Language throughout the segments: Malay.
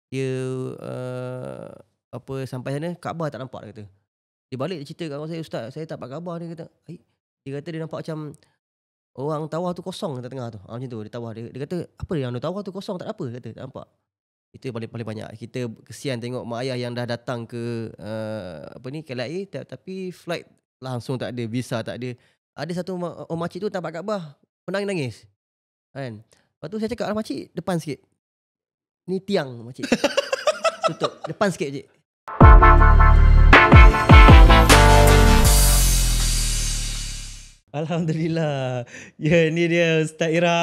Dia sampai sana Kaabah tak nampak dia kata. Dia balik dia cerita kat kawan saya, "Ustaz, saya tak nampak Kaabah." Dia kata. Dia kata dia nampak macam orang tawaf tu kosong tengah-tengah tu. Macam tu dia tawaf. Dia kata, "Apa yang ada tawaf tu kosong tak ada apa?" Kata, "Tak nampak." Itu yang paling paling banyak. Kita kesian tengok mak ayah yang dah datang ke KLIA tapi flight langsung tak ada, visa tak ada. Ada satu orang makcik tu nampak Kaabah, menangis-nangis kan. Lepas tu saya cakap, "Ah makcik, depan sikit. Ni tiang makcik. Tutup. Depan sikit cik." Alhamdulillah. Ya, ni dia Ustaz Iram.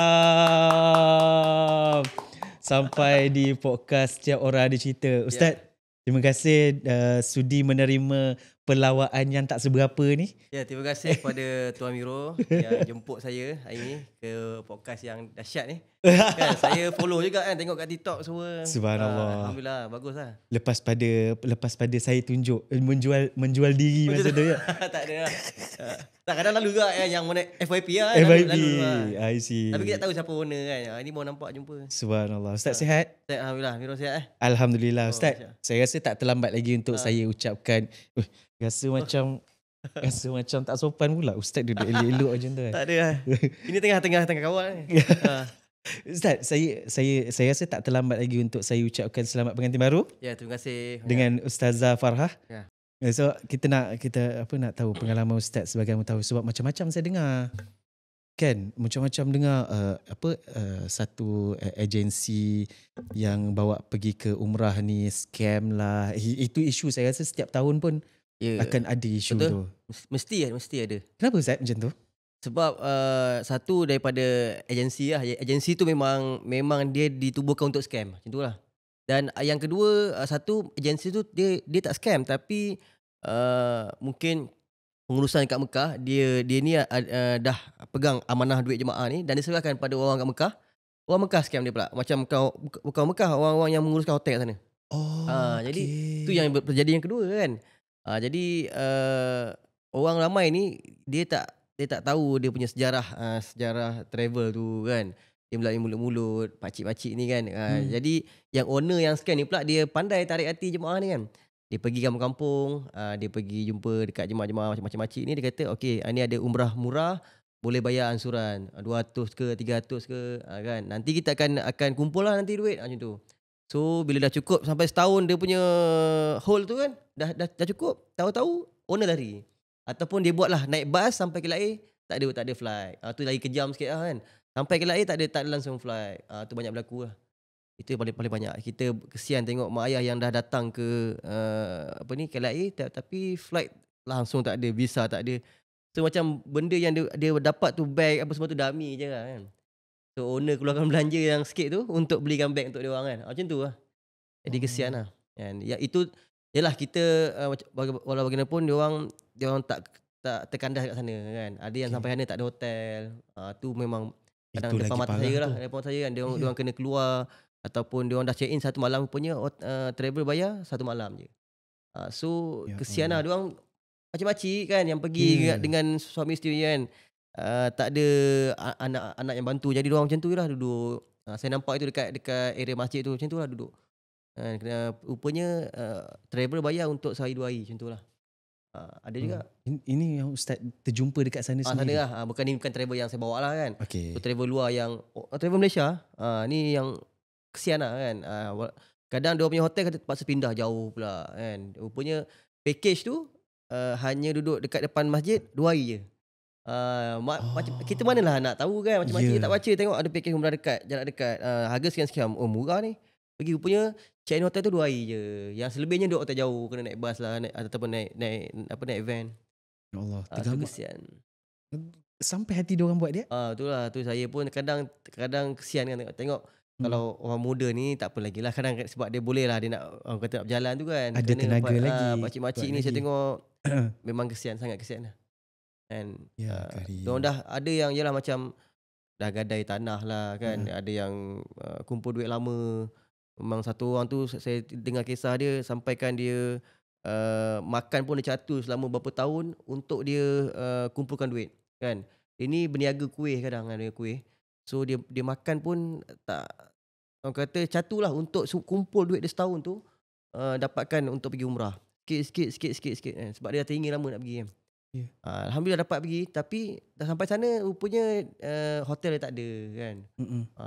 Sampai di podcast Setiap Orang Ada Cerita. Ustaz, terima kasih sudi menerima pelawaan yang tak seberapa ni. Ya, terima kasih kepada Tuan Miro yang jemput saya hari ni ke podcast yang dahsyat ni. Kan, saya follow juga kan, tengok kat TikTok semua. Subhanallah. Alhamdulillah, baguslah. Lepas pada saya tunjuk menjual diri masa tu ya. Tak ada lah. Tak, kadang lalu juga yang mana FYP lah. FYP, Lalu lah. I see. Tapi kita tak tahu siapa owner kan. Ini mau nampak jumpa. Subhanallah. Ustaz sihat? Alhamdulillah, Miro sihat Alhamdulillah. Ustaz, Masya. saya rasa tak terlambat lagi untuk saya ucapkan. Rasa macam tak sopan pula Ustaz duduk elok-elok macam tu kan. Tak ada lah. Ini tengah kawan ni. Ustaz, saya rasa tak terlambat lagi untuk saya ucapkan selamat pengantin baru. Ya, terima kasih. Dengan Ustazah Farhah. Ya. So kita nak tahu pengalaman Ustaz sebagai tahu sebab macam-macam saya dengar. Kan, macam-macam dengar satu agensi yang bawa pergi ke umrah ni scam lah. Itu isu saya rasa setiap tahun pun akan ada isu. Betul tu. Mesti ada. Kenapa Ustaz macam tu? Sebab satu daripada agensi lah. Agensi tu memang dia ditubuhkan untuk scam. Macam tu lah. Dan yang kedua, satu agensi tu dia tak scam tapi mungkin pengurusan kat Mekah dia ni dah pegang amanah duit jemaah ni dan diserahkan pada orang kat Mekah. Orang Mekah scam dia pula. Macam bukan Mekah, orang-orang yang menguruskan hotel sana. Jadi tu yang terjadi yang kedua kan. Jadi orang ramai ni dia tak tahu dia punya sejarah travel tu kan. Dia melalui mulut-mulut, pakcik-pakcik ni kan. Jadi yang owner yang scam ni pula dia pandai tarik hati jemaah ni kan. Dia pergi kampung-kampung, dia pergi jumpa dekat jemaah-jemaah macam-macam makcik ni. Dia kata, "Okey, ni ada umrah murah, boleh bayar ansuran 200 ke 300 ke kan. Nanti kita akan kumpul lah nanti duit." Macam tu. So bila dah cukup sampai setahun dia punya hold tu kan, dah cukup, tahu-tahu owner lari. Ataupun dia buatlah naik bas sampai KLIA, tak ada flight. Tu lagi kejam sikit lah kan. Sampai KLIA tak ada langsung flight. Tu banyak berlaku lah. Itu yang paling banyak. Kita kesian tengok mak ayah yang dah datang ke KLIA tapi flight langsung tak ada, visa tak ada. So macam benda yang dia dapat tu beg apa semua tu dummy je lah kan. So owner keluarkan belanja yang sikit tu untuk belikan beg untuk dia orang kan. Macam tu lah. Jadi kesian lah. Kan. Ya itu yalah kita walau bagaimanapun dia orang tak terkandas kat sana kan. Ada yang sampai sana tak ada hotel. Tu memang kadang depan mata saya lah. Depan mata saya kan dia orang kena keluar ataupun dia orang dah check in satu malam punya travel bayar satu malam je. So kesian lah dia orang makcik-makcik kan yang pergi dengan suami isteri kan. Tak ada anak-anak yang bantu. Jadi dia orang macam tu lah duduk. Saya nampak itu dekat area masjid tu macam tu lah duduk. Rupanya travel bayar untuk sehari 2 hari macam tu lah. Ada juga. Ini yang Ustaz terjumpa dekat sana sendiri? Sana lah. Bukan travel yang saya bawa lah kan. Okay. So, travel luar yang travel Malaysia. Ni yang kesian lah kan. Kadang dia punya hotel kata terpaksa pindah jauh pula kan. Rupanya package tu hanya duduk dekat depan masjid 2 hari je. Macam kita manalah nak tahu kan. Macam-macam tak baca tengok ada package umrah dekat, jarak dekat. Harga sekian-sekian. Oh murah ni. Pergi rupanya check in hotel tu 2 hari je. Yang selebihnya duduk hotel jauh, kena naik bas lah ataupun naik van. Ya Allah, kesian. Sampai hati diorang buat dia? Itulah tu saya pun kadang kesian kan tengok kalau orang muda ni tak apa lagi lah kadang sebab dia boleh lah dia nak orang kata nak berjalan tu kan. Ada tenaga lagi. Pakcik-makcik ni saya tengok memang kesian, sangat kesian lah. And diorang dah ada yang yalah macam dah gadai tanah lah kan. Ada yang kumpul duit lama. Memang satu orang tu saya dengar kisah dia sampaikan dia makan pun dia catur selama berapa tahun untuk dia kumpulkan duit kan. Ini berniaga kuih kadang ada kuih. So dia makan pun tak orang kata catulah untuk kumpul duit dia setahun tu, dapatkan untuk pergi umrah. Sikit kan. Sebab dia dah teringin lama nak pergi kan. Ya. Alhamdulillah dapat pergi, tapi dah sampai sana rupanya hotel dia tak ada kan.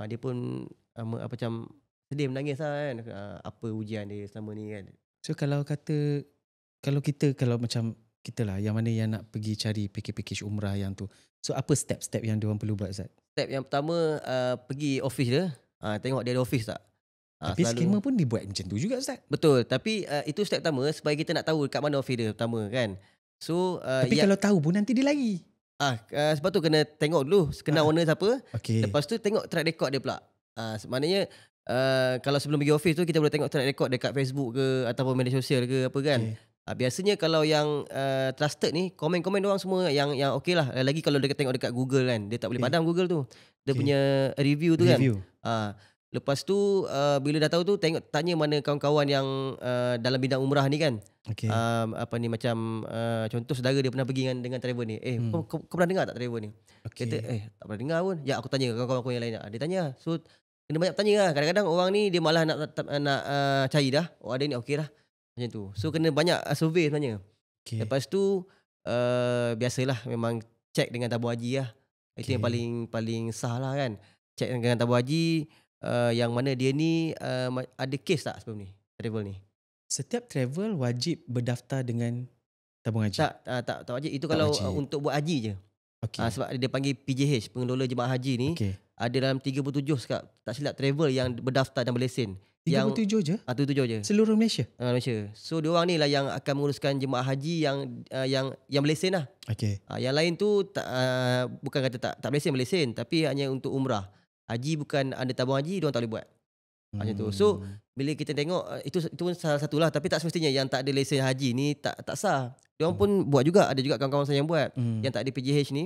Dia pun macam sedih menangis lah kan. Apa ujian dia selama ni kan. So kalau macam kita lah yang mana yang nak pergi cari package umrah yang tu. So apa step-step yang diorang perlu buat, Ustaz? Step yang pertama, pergi office dia. Tengok dia ada office tak. Tapi skema pun dibuat macam tu juga, Ustaz. Betul, tapi itu step pertama supaya kita nak tahu kat mana office dia pertama kan. So tapi kalau tahu pun nanti dia lari. Sebab tu kena tengok dulu kenal owner siapa. Okay. Lepas tu tengok track record dia pula. Maknanya kalau sebelum pergi office tu kita boleh tengok track record dekat Facebook ke ataupun media sosial ke apa kan. Okay. Biasanya kalau yang trusted ni, komen-komen orang semua yang okey lah. Lagi kalau dia tengok dekat Google kan, dia tak boleh padam Google tu. Dia punya review tu kan. Lepas tu bila dah tahu tu tanya mana kawan-kawan yang dalam bidang umrah ni kan. Okay. Macam contoh saudara dia pernah pergi dengan travel ni. Kau pernah dengar tak travel ni? Okay. Kata tak pernah dengar pun. Ya aku tanya kawan-kawan aku yang lain. Dia tanya. So kena banyak tanya lah. Kadang-kadang orang ni dia malah nak cari dah. Ada ni okey dah. Macam tu. So kena banyak survey sebenarnya. Okay. Lepas tu biasalah memang check dengan tabung haji lah. Itu yang paling sah lah kan. Check dengan tabung haji yang mana dia ni ada kes tak sebelum ni travel ni. Setiap travel wajib berdaftar dengan tabung haji? Tak wajib. Itu kalau untuk buat haji je. Okay. Sebab dia panggil PJH, pengelola jemaah haji ni. Ada dalam 37 sekarang, tak silap travel yang berdaftar dan berlesen. 37 je? 37 je. Seluruh Malaysia? Malaysia. So diorang ni lah yang akan menguruskan jemaah haji yang berlesen lah. Okay. Yang lain tu bukan kata tak berlesen, tapi hanya untuk umrah. Haji bukan ada tabung haji, diorang tak boleh buat. Macam tu. So bila kita tengok itu pun salah satulah, tapi tak semestinya yang tak ada lesen haji ni tak sah. Diorang pun buat juga, ada juga kawan-kawan saya yang buat. Yang tak ada PJH ni.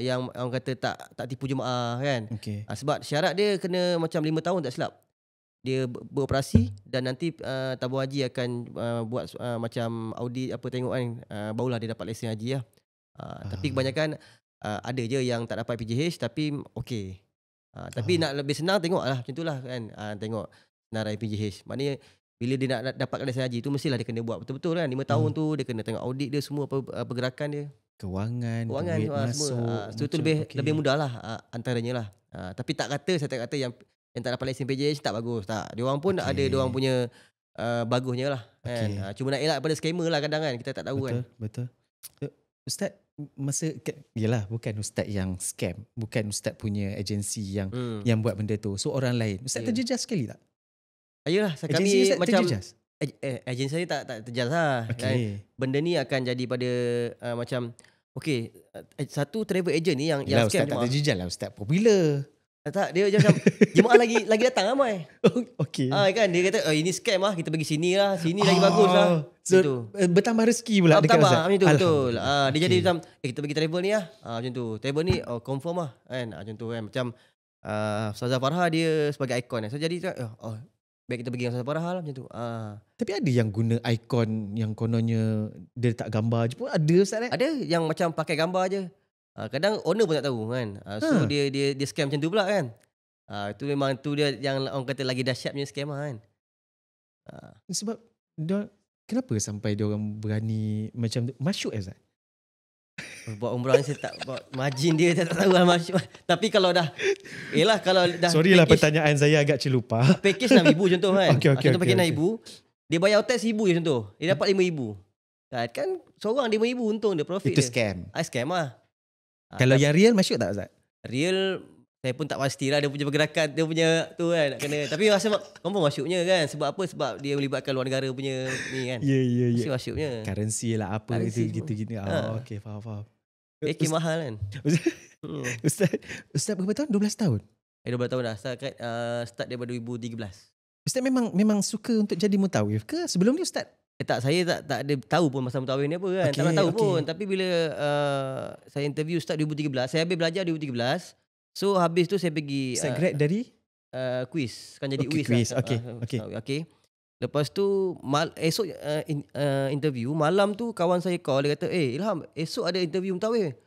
Yang orang kata tak tipu jemaah kan. Sebab syarat dia kena macam 5 tahun tak silap. Dia beroperasi dan nanti tabung haji akan buat macam audit apa tengok kan, barulah dia dapat lesen haji lah. Tapi kebanyakan ada je yang tak dapat PJH tapi okey. Tapi nak lebih senang tengoklah macam itulah kan. Tengok senarai PJH. Maknanya bila dia nak dapatkan lesen haji tu mestilah dia kena buat betul-betul kan. 5 tahun tu dia kena tengok audit dia semua pergerakan dia. Kewangan duit masuk. So itu lebih mudah lah antaranya lah. Tapi saya tak kata yang tak dapat lesen PJH tak bagus. Tak. Diorang pun ada diorang punya bagusnya lah kan. Cuma nak elak pada scammer lah kadang kan. Kita tak tahu kan. Betul. Ustaz, yelah bukan Ustaz yang scam. Bukan Ustaz punya agensi yang buat benda tu. So orang lain. Ustaz terjejas sekali tak? Yalah, kami macam agensi saya tak terjejas lah. Kan? Benda ni akan jadi pada macam satu travel agent ni yang Ustaz scam. Tak terjejas lah, Ustaz popular. Tak, dia macam jemaah lagi datang ramai. Okey. Kan dia kata ini scam lah, kita pergi sini lah, sini lagi bagus lah. So bertambah rezeki pula dekat Ustaz. Macam tu betul. Dia jadi macam kita pergi travel ni lah. Macam tu. Travel ni confirm lah kan. Macam tu kan. Macam Ustazah Farha dia sebagai ikon kan. So jadi baik kita pergi dengan Ustazah Farha lah macam tu. Tapi ada yang guna ikon yang kononnya dia letak gambar je pun ada, Ustaz. Ada yang macam pakai gambar je. Kadang owner pun tak tahu kan. So dia scam macam tu pula kan. Itu memang tu dia yang orang kata lagi dahsyat punya scam lah kan. Sebab kenapa sampai dia orang berani macam tu? Masyuk Ustaz? Buat umrah ni saya tak buat margin dia tak tahu lah masyuk. Tapi kalau dah kalau dah sorry lah pertanyaan saya agak celupa. Package RM6,000 contoh kan. Contoh package RM6,000, dia bayar hotel RM1,000 je contoh. Dia dapat RM5,000. Kan seorang RM5,000 untung dia profit itu dia. Scam. Scam lah. Kalau yang real masyuk tak Ustaz? Real saya pun tak pastilah dia punya pergerakan, dia punya tu kan nak kena. Tapi rasa confirm masyuknya kan. Sebab apa? Sebab dia melibatkan luar negara punya ni kan. Ya. Mesti masyuknya. Currency lah apa gitu. Okey, faham. Mahal kan. Ustaz berapa tahun? 12 tahun? 12 tahun dah. Start daripada 2013. Ustaz memang suka untuk jadi mutawif ke? Sebelum ni Ustaz? Tak, saya tak ada tahu pun masa mutawif ni apa kan. Tak pernah tahu pun. Tapi bila saya interview start 2013, saya habis belajar 2013. So habis tu saya pergi Ustaz grad dari? Quiz. Kan jadi quiz. Lah. Okay. Lepas tu esok interview. Malam tu kawan saya call. Dia kata Ilham, esok ada interview mutawif.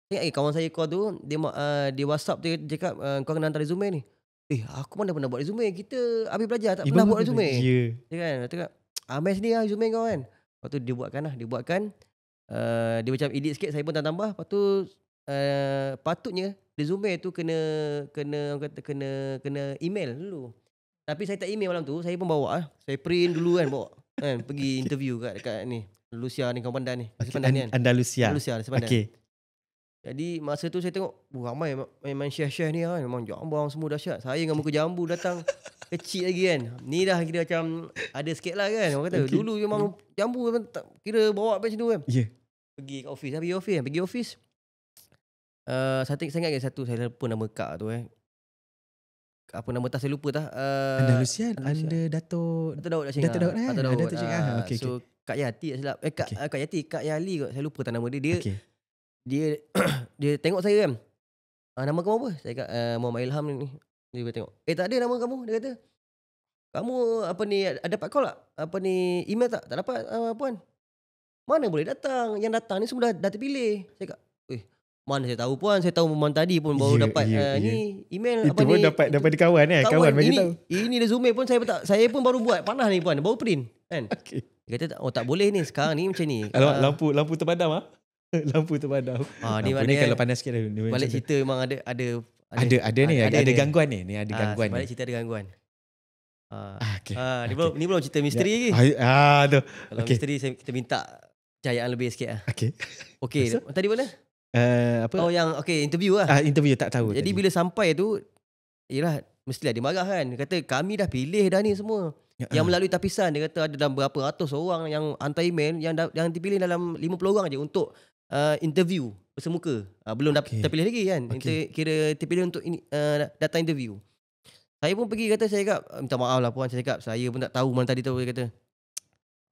Kawan saya call tu, dia WhatsApp dia cakap kau kena hantar resume ni. Aku mana pernah buat resume. Kita habis belajar tak pernah Baru buat aku resume. Ya. Dia kan, kata kat, "Ambil sini lah resume kau kan." Lepas tu dia buatkan lah, dia buatkan. Dia macam edit sikit, saya pun tambah. Lepas tu patutnya resume tu kena orang kata kena email dulu. Tapi saya tak email malam tu, saya pun bawa lah. Saya print dulu kan, bawa kan pergi Okay. interview dekat ni, Lucia ni, kawan pandan ni, Nasi Okay. Pandan ni kan. Andalusia. Lucia, Nasi Pandan. Okay. Jadi masa tu saya tengok ramai main share-share ni kan. Memang jambang semua dahsyat. Saya dengan muka jambu datang kecil lagi kan. Ni dah kira macam ada sikit lah kan. Orang kata dulu memang jambu memang tak kira bawa sampai situ kan. Ya. Pergi kat office. Pergi office. Saya ingat lagi satu, saya lupa nama kak tu apa nama tas saya lupa dah. Andalusia. Andalusia. Anda Dato' Dato' Daud dah Dato' Daud Dato' kan? Daud. Dato' Cik Ahang. Okay. So Kak Yati tak silap. Kak Yati, Kak Yali kot. Saya lupa tak nama dia. Dia Okay. dia dia tengok saya kan. Nama kamu apa? Saya kata Muhammad Ilham ni. Dia tengok. Tak ada nama kamu. Dia kata, kamu apa ni ada dapat call tak? Apa ni email tak? Tak dapat puan. Mana boleh datang? Yang datang ni semua dah terpilih. Saya kata, mana saya tahu puan? Saya tahu memang tadi pun baru dapat ni email Itu apa pun ni. dapat dari kawan kawan bagi ini, tahu. Ini resume pun saya pun baru buat. Panas ni puan. Baru print kan. Okay. Dia kata tak boleh ni sekarang ni macam ni. Lampu terpadam ah. Lampu terpadam. Ni lampu ni kalau panas sikit dah. Balik cerita memang ada gangguan ni. Ni ada gangguan ni. Balik cerita ada gangguan. Okay. Ni belum cerita misteri lagi. Tu. Kalau misteri kita minta cahayaan lebih sikit lah. Okay. Tadi mana? Apa? Yang interview lah. Interview tak tahu. Jadi bila sampai tu, yelah mestilah dia marah kan. Dia kata kami dah pilih dah ni semua. Yang melalui tapisan, dia kata ada dalam berapa ratus orang yang hantar email yang dipilih dalam 50 orang je untuk interview bersemuka. Belum terpilih lagi kan. Kira terpilih untuk datang interview. Saya pun pergi kata, saya cakap minta maaf lah puan, saya cakap saya pun tak tahu mana tadi tu. Dia kata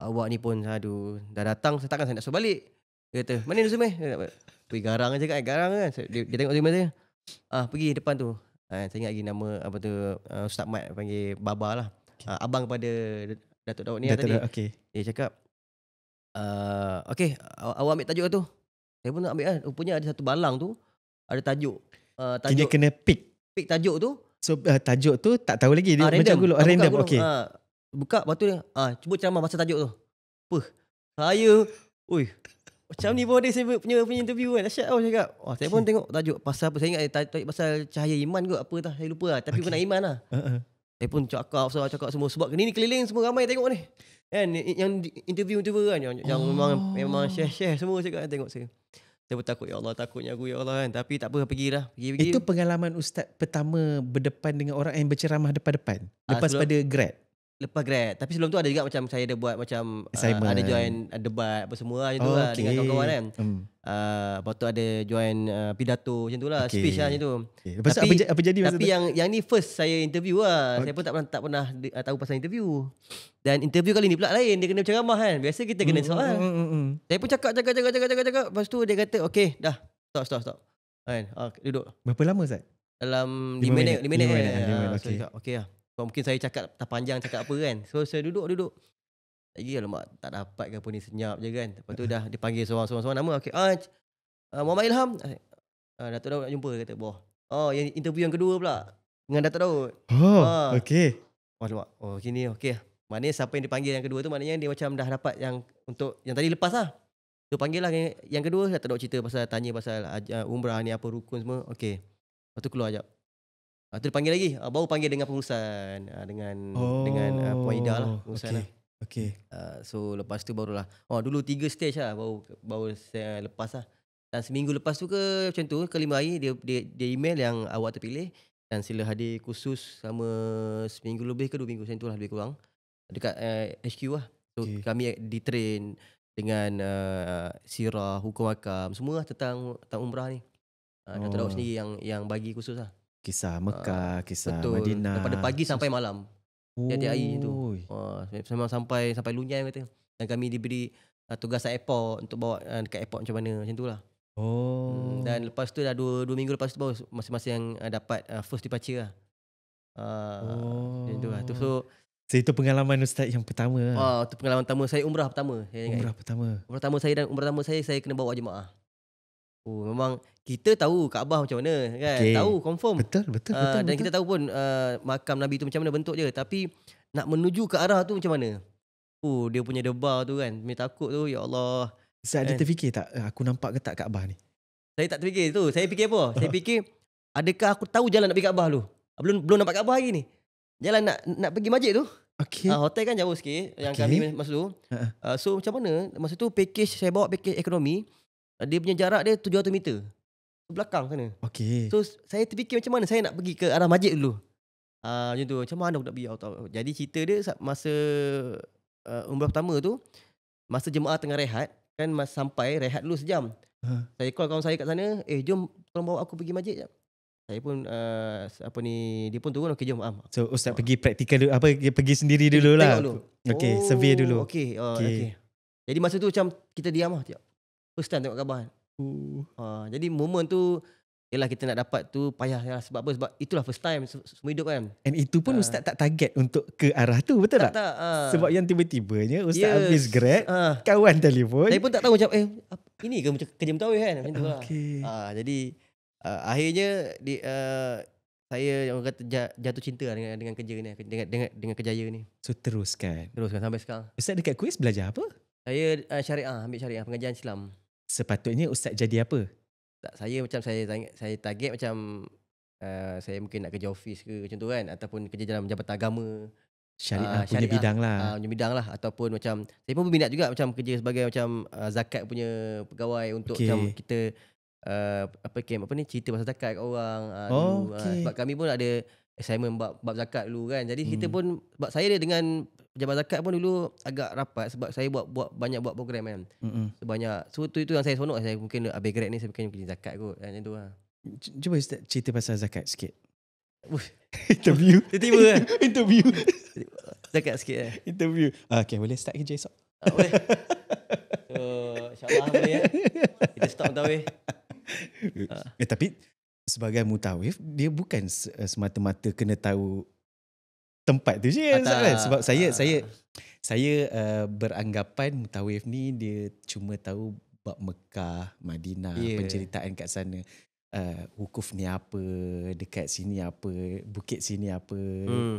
awak ni pun aduh dah datang, takkan saya nak suruh balik. Dia kata mana resume? Pergi garang je kat garang kan. Dia tengok resume saya. Pergi depan tu. Saya ingat lagi nama apa tu, Ustaz Mat panggil Baba lah. Abang kepada Datuk Daud ni tadi. Dia cakap awak ambil tajuk tu. Saya pun nak ambil lah. Rupanya ada satu balang tu ada tajuk. Kini kena pick tajuk tu. So tajuk tu tak tahu lagi dia random. macam gulung random. Okey. Buka lepas tu dia cuba ceramah pasal tajuk tu. Saya macam ni pun ada saya punya interview kan. Dahsyat tau cakap. Saya pun tengok tajuk pasal apa. Saya ingat tajuk pasal cahaya iman kot apa dah. Saya lupa lah. Tapi pun nak iman lah. Saya pun cakap semua. Sebab ni keliling semua ramai tengok ni. Kan yang interview kan. Yang memang share semua cakap tengok saya. Saya pun takut, ya Allah, takutnya aku ya Allah kan. Tapi tak apa, pergi. Itu pengalaman ustaz pertama berdepan dengan orang yang berceramah depan-depan. Lepas pada grad. Lepas grad. Tapi sebelum tu ada juga macam saya ada buat macam ada join debat apa semua macam tu lah dengan kawan-kawan kan. Lepas tu ada join pidato macam tu lah, speech lah macam tu. Lepas tu apa jadi masa tapi tu? yang ni first saya interview lah. Saya pun tak pernah tahu pasal interview. Dan interview kali ni pula lain, dia kena ceramah kan. Biasa kita kena soal. Saya pun cakap. Lepas tu dia kata okey dah. Stop. Kan? Duduk. Berapa lama Ustaz? Dalam 5 minit. Okey lah. Mungkin saya cakap tak panjang cakap apa kan. So saya duduk. Lagi alamak tak dapat ke apa ni, senyap je kan. Lepas tu dah dipanggil seorang-seorang nama. Okey. Muhammad Ilham. Datuk Daud nak jumpa kata bawah. Yang interview yang kedua pula dengan Datuk Daud. Okey. Alamak. Gini okey. Maknanya siapa yang dipanggil yang kedua tu maknanya dia macam dah dapat yang untuk yang tadi lepas lah. So panggil lah yang kedua. Datuk Daud cerita tanya pasal umrah ni apa rukun semua. Okey. Lepas tu keluar sekejap. Tu dia panggil lagi. Baru panggil dengan pengurusan. Dengan Puan Ida lah. Pengurusan lah. Okay. So lepas tu barulah. Dulu 3 stage lah. Baru saya lepas lah. Dan seminggu lepas tu ke macam tu. Ke 5 hari dia email yang awak terpilih. Dan sila hadir kursus selama seminggu lebih ke 2 minggu. Macam tu lah lebih kurang. Dekat HQ lah. So kami di-train dengan sirah, hukum hakam. Semua lah tentang umrah ni. Datuk Daud sendiri yang bagi kursus lah. Kisah Mekah, kisah betul. Madinah. Daripada pagi sampai malam. Tiap-tiap hari tu. Memang sampai Lunyan kata. Dan kami diberi tugas airport untuk bawa dekat airport macam mana. Macam tu lah. Dan lepas tu dah 2 minggu lepas tu baru masing-masing yang dapat first departure lah. Macam tu lah. So itu pengalaman ustaz yang pertama lah. Itu pengalaman pertama saya, umrah pertama. Umrah pertama saya kena bawa jemaah. Memang kita tahu Kaabah macam mana kan. Okey. Tahu confirm. Betul, betul, betul, Dan betul. kita tahu pun makam Nabi tu macam mana bentuk dia. Tapi nak menuju ke arah tu macam mana? Dia punya debar tu kan. Punya takut tu, ya Allah. Ustaz ada terfikir tak, aku nampak ke tak Kaabah ni? Saya tak terfikir tu. Saya fikir apa? Saya fikir, adakah aku tahu jalan nak pergi Kaabah tu? Belum nampak Kaabah lagi ni. Jalan nak pergi masjid tu. Okey. Hotel kan jauh sikit yang kami masa tu. So macam mana? Masa tu saya bawa package ekonomi. Dia punya jarak dia 700 meter. Belakang sana. Okey. So saya terfikir macam mana saya nak pergi ke arah masjid dulu. Macam tu. Macam mana aku nak pergi? Jadi cerita dia masa umrah pertama tu, masa jemaah tengah rehat, kan sampai rehat dulu sejam. Saya call kawan saya kat sana, jom tolong bawa aku pergi masjid jap. Saya pun dia pun turun, okey jom. So Ustaz pergi praktikal dulu, pergi sendiri dulu lah. Okey, survey dulu. Okey. Jadi masa tu macam kita diam lah. First time tengok Kaabah. Jadi momen tu, yelah kita nak dapat tu payah lah. Sebab apa? Sebab itulah first time semua hidup kan. And itu pun Ustaz tak target untuk ke arah tu, betul tak? Tak. Sebab yang tiba-tibanya Ustaz habis grad, kawan telefon. Saya pun tak tahu macam ini ke macam kerja mentawai kan. Macam tu lah. Jadi akhirnya saya yang orang kata jatuh cinta lah dengan kerja ni, dengan kerjaya ni. So teruskan sampai sekarang. Ustaz dekat KUIS belajar apa? Saya ambil syariah, pengajian Islam. Sepatutnya Ustaz jadi apa? Saya target macam saya mungkin nak kerja office ke macam tu kan, ataupun kerja dalam jabatan agama. Syariah punya bidang lah. Punya bidang lah, ataupun macam saya pun berminat juga macam kerja sebagai macam zakat punya pegawai untuk macam kita cerita pasal zakat kat orang. Sebab kami pun ada assignment bab zakat dulu kan. Jadi kita pun, sebab saya dengan pejabat zakat pun dulu agak rapat sebab saya banyak buat program kan. So itu yang saya seronok. Saya mungkin habis grad ni saya mungkin kerja zakat kot macam tu lah. Cuba Ustaz cerita pasal zakat sikit. Interview. Tiba-tiba kan. Interview. Zakat sikit lah. Interview. Okay, boleh start kerja esok? Boleh. So insyaAllah boleh kita stop mentawai. Tapi sebagai mutawif, dia bukan semata-mata kena tahu tempat tu je kan? Sebab saya beranggapan mutawif ni dia cuma tahu bab Mekah, Madinah, penceritaan kat sana. Wukuf ni apa, dekat sini apa, bukit sini apa.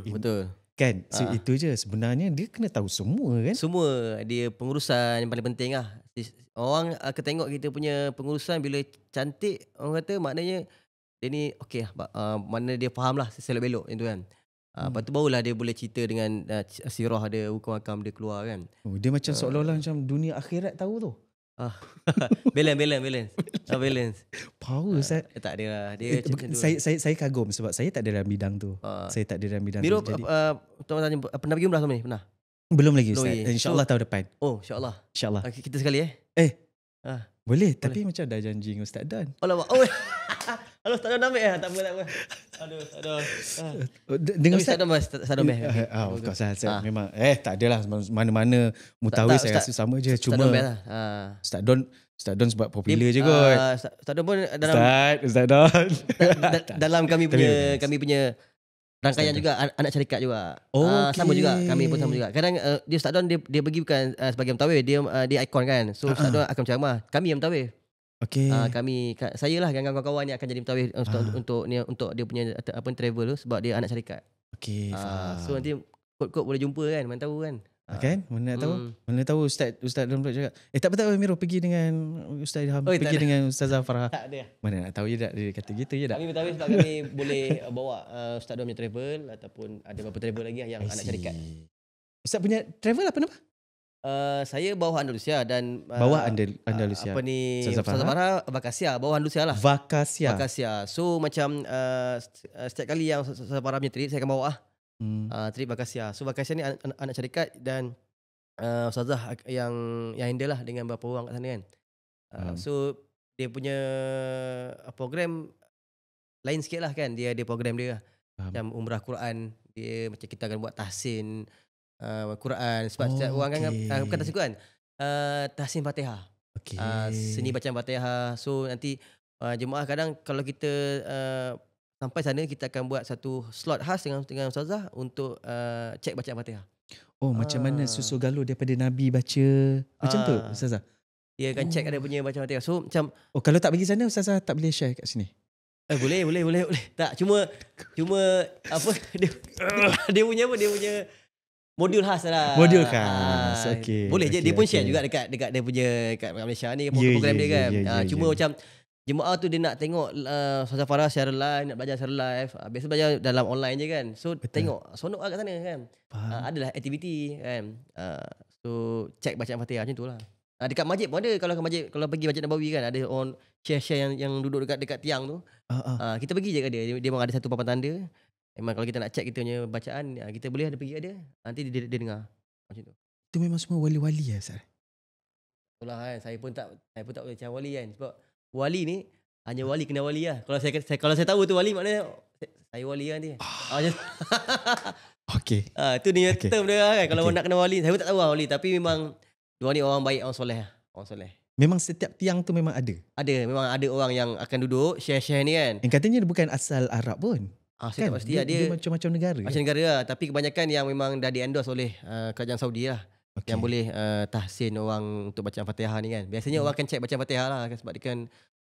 Betul. Kan? So itu je. Sebenarnya dia kena tahu semua kan? Semua. Dia pengurusan yang paling penting lah. Orang akan tengok kita punya pengurusan bila cantik, orang kata maknanya dia ni okey lah. Mana dia faham lah selok-belok macam tu kan. Lepas tu barulah dia boleh cerita dengan sirah dia, hukum hakam dia keluar kan. Dia macam seolah-olah macam dunia akhirat tahu tu. Balance. Power Ustaz. Tak ada lah. Dia saya kagum sebab saya tak ada dalam bidang tu. Saya tak ada dalam bidang Miro, tu. tuan tanya, pernah pergi umrah sama ni? Pernah? Belum lagi Ustaz. InsyaAllah tahun depan. InsyaAllah. Kita sekali boleh. Tapi macam dah janji dengan Ustaz Dan. Kalau Ustaz Don ambil tak apa. Aduh. Dengan Ustaz Don of course lah. Memang tak adalah mana-mana mutawif saya rasa sama je. Cuma Ustaz Don sebab popular je kot. Ustaz Don pun Ustaz Don dalam kami punya rangkaian juga anak syarikat juga. Sama juga, kami pun sama juga. Kadang dia Ustaz Don dia pergi bukan sebagai mutawif, dia ikon kan. So Ustaz Don akan ceramah, kami yang mutawif. Saya lah dengan kawan-kawan yang akan jadi mutawif untuk dia punya travel tu sebab dia anak syarikat. So nanti kot boleh jumpa kan, mana tahu kan. Kan? Mana tahu Ustaz Don pula cakap, tak apa Miro pergi dengan Ustaz Ilham, pergi dengan Ustazah Farah. Tak ada. Mana nak tahu je tak, dia kata gitu je tak. Kami mutawif sebab kami boleh bawa Ustaz Don punya travel ataupun ada beberapa travel lagi yang anak syarikat. Ustaz punya travel apa nama? Saya bawah Andalusia dan bawah Andalusia. Ustazah Farah Vakasia, bawah Andalusia lah. Vakasia. So macam setiap kali yang Ustazah Farah punya trip saya akan bawa trip Vakasia. So Vakasia ni anak syarikat dan Ustazah yang handle lah dengan beberapa orang kat sana kan. So dia punya program lain sikit lah kan. Dia program dia lah. Macam umrah Quran, dia macam kita akan buat tahsin Quran sebab setiap orang kan bukan tahsin Quran, tahsin Fatihah. Seni bacaan Fatihah. So nanti jemaah kadang kalau kita sampai sana kita akan buat satu slot khas dengan ustazah untuk cek bacaan Fatihah. Macam mana susul galur daripada Nabi baca macam tu ustazah? Dia akan check ada punya baca Fatihah. So macam kalau tak pergi sana Ustazah tak boleh share kat sini. boleh. Tak, cuma apa dia punya modul khas lah. Modul khas. Okey. Boleh je okey, dia pun okey. share juga dekat dia punya kat Malaysia ni Ya, program ya, dia kan. ya, ya, Cuma ya. macam jemaah tu dia nak tengok Ustazah Farah secara live, nak belajar secara live. Biasa belajar dalam online je kan. So tengok sonok lah kat sana kan. Adalah aktiviti kan. So check bacaan Fatihah macam tu lah. Dekat masjid pun ada. Kalau pergi Masjid Nabawi kan, ada orang share yang duduk dekat tiang tu. Kita pergi je kat dia. Dia memang ada satu papan tanda. Memang kalau kita nak check kita punya bacaan, kita boleh ada pergi kat dia. Nanti dia dengar. Macam tu. Itu memang semua wali-wali ya Ustaz. Itulah kan, saya pun tak boleh macam wali kan. Sebab wali ni hanya wali kena wali lah. Kalau saya tahu tu wali, maknanya saya wali kan dia. Macam tu. Okey. Itu dia term dia kan. Kalau Okey. nak kena wali, saya pun tak tahu lah wali. Tapi memang dua ni orang baik, orang soleh lah. Orang soleh. Memang setiap tiang tu memang ada. Memang ada orang yang akan duduk share ni kan. Yang katanya dia bukan asal Arab pun. Saya tak pasti lah. Dia macam-macam negara. Macam negara lah. Tapi kebanyakan yang memang dah di-endorse oleh kerajaan Saudi lah. Okay. Yang boleh tahsin orang untuk bacaan Fatihah ni kan. Biasanya orang akan check bacaan Fatihah lah sebab dia kan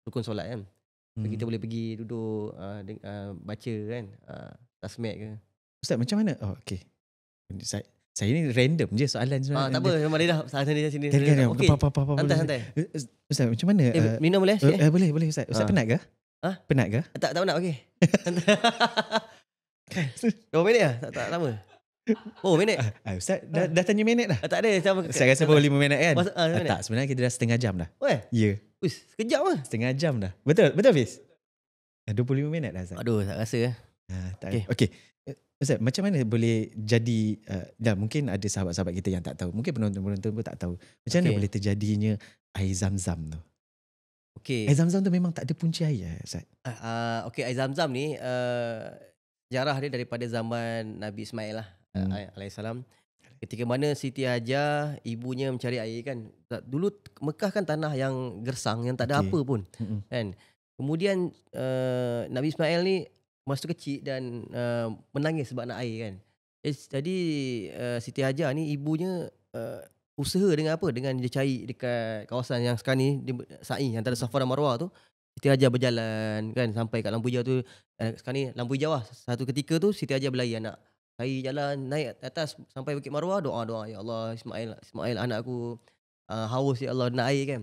rukun solat kan. So, kita boleh pergi duduk baca kan. Tasmid ke. Ustaz macam mana? Okey. Saya ni random je soalan sebenarnya. Tak apa, memang dia dah sini. Kan. Okey. Santai. Ustaz macam mana? Minum boleh? Boleh Ustaz. Ustaz penat ke? Penat ke? Tak nak okey. Berapa minit lah? Tak lama. Minit. Ustaz dah tanya minit dah. Tak ada. Saya rasa baru 5 minit kan? Minit. Tak, sebenarnya kita dah setengah jam dah. Ya. Sekejap lah. Setengah jam dah. Betul Fiz? 25 minit dah Ustaz. Aduh, tak rasa. Okey. Ustaz, macam mana boleh jadi mungkin ada sahabat-sahabat kita yang tak tahu. Mungkin penonton-penonton pun tak tahu. Macam mana boleh terjadinya air zam-zam tu? Air zam-zam tu memang tak ada punca air Ustaz? Air zam-zam ni sejarah dia daripada zaman Nabi Ismail lah alaihissalam. Ketika mana Siti Hajar ibunya mencari air kan. Dulu Mekah kan tanah yang gersang, yang tak ada apa pun kan. Kemudian Nabi Ismail ni masa tu kecil dan menangis sebab nak air kan. Jadi Siti Hajar ni ibunya usaha dengan apa? Dengan dia cari dekat kawasan yang sekarang ni sa'i antara Safa dan Marwah tu. Siti Hajar berjalan kan sampai kat lampu hijau tu. Sekarang ni lampu hijau lah. Satu ketika tu Siti Hajar berlari anak. Cari jalan naik atas sampai Bukit Marwah, doa ya Allah Ismail anak aku haus ya Allah nak air kan.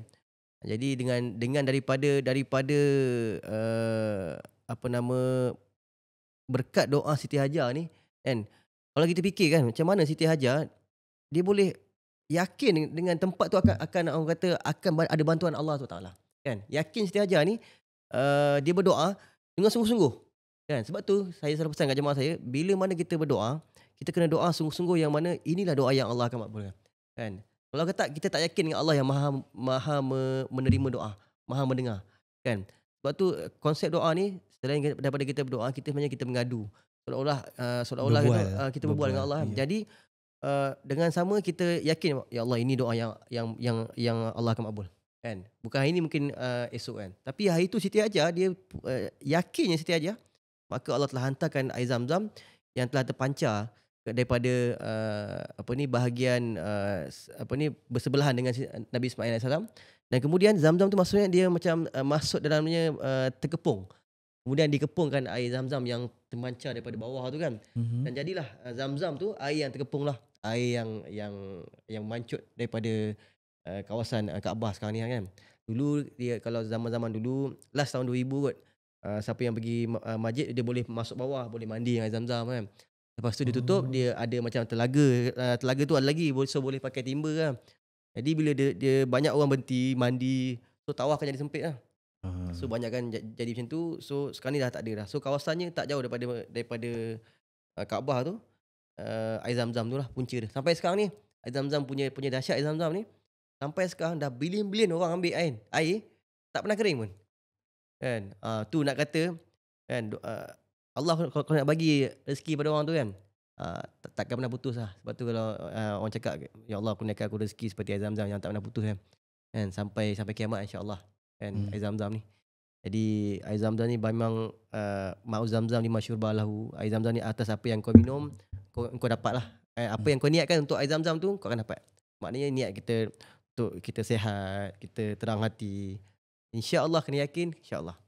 Jadi dengan daripada berkat doa Siti Hajar ni kan. Kalau kita fikir kan macam mana Siti Hajar dia boleh yakin dengan tempat tu akan orang kata akan ada bantuan Allah SWT kan. Yakin Siti Hajar ni dia berdoa dengan sungguh-sungguh kan. Sebab tu saya selalu pesan kat jemaah saya, bila mana kita berdoa, kita kena doa sungguh-sungguh yang mana inilah doa yang Allah akan makbulkan kan. Kalau kita tak yakin dengan Allah yang maha menerima doa, maha mendengar kan. Sebab tu konsep doa ni selain daripada kita berdoa, kita sebenarnya kita mengadu. Seolah-olah kita berbual dengan Allah. Ya. Jadi dengan sama kita yakin ya Allah ini doa yang Allah akan makbul kan. Bukan hari ini mungkin esok kan. Tapi hari itu Siti Hajar dia yakinnya Siti Hajar, maka Allah telah hantarkan air zam-zam yang telah terpancar daripada bahagian bersebelahan dengan Nabi Ismail AS. Dan kemudian zam-zam tu maksudnya dia macam masuk dalamnya terkepung. Kemudian dikepungkan air zam-zam yang terpancar daripada bawah tu kan. Dan jadilah zam-zam tu air yang terkepung lah. Air yang mancut daripada kawasan Kaabah sekarang ni kan. Dulu dia kalau zaman-zaman dulu last tahun 2000 kot. Siapa yang pergi masjid dia boleh masuk bawah, boleh mandi dengan zam-zam kan. Lepas tu dia tutup, dia ada macam telaga. Telaga tu ada lagi, so boleh pakai timba kan. Jadi bila dia banyak orang berhenti mandi, so tawaf akan jadi sempit lah. So banyak kan jadi macam tu. So sekarang ni dah tak ada dah. So kawasannya tak jauh daripada Kaabah tu. Air zam-zam tu lah punca dia. Sampai sekarang ni air zam-zam punya dahsyat air zam-zam ni. Sampai sekarang dah bilion-bilion orang ambil air tak pernah kering pun. Kan? Tu nak kata kan Allah kalau nak bagi rezeki pada orang tu kan, takkan pernah putus lah. Sebab tu kalau orang cakap ya Allah kurniakan aku rezeki seperti air zam-zam yang tak pernah putus kan. Sampai kiamat insya-Allah kan air zam-zam ni. Jadi air zam-zam ni memang ma'u zam-zam ni masyhur balahu. Air zam-zam ni atas apa yang kau minum kau dapat lah. Apa yang kau niatkan untuk air zam-zam tu kau akan dapat. Maknanya niat kita untuk kita sihat, kita terang hati. InsyaAllah kena yakin, insyaAllah.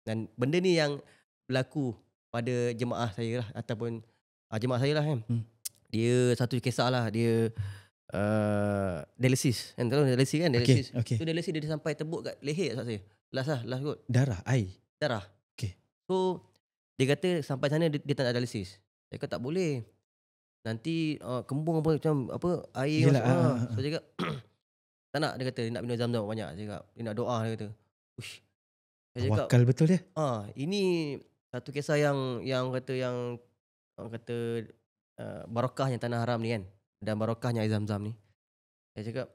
Dan benda ni yang berlaku pada jemaah saya lah ataupun jemaah saya lah kan. Dia satu kisah lah, dia dialisis. Kan tahu dialisis kan? Okey, Dialisis. okey. Tu dialisis dia sampai tebuk kat leher tak saya. Last kot. Darah, air. Darah. Okey. So dia kata sampai sana dia tak nak dialisis. Saya kata tak boleh. Nanti kembung apa macam apa air Yelah, masuk. So dia cakap tak nak, dia kata dia nak minum zam-zam banyak. Dia cakap dia nak doa, dia kata. Uish. Saya cakap Tawakal betul dia. ini satu kisah yang kata orang kata barakahnya tanah haram ni kan, dan barakahnya air zam-zam ni. Saya cakap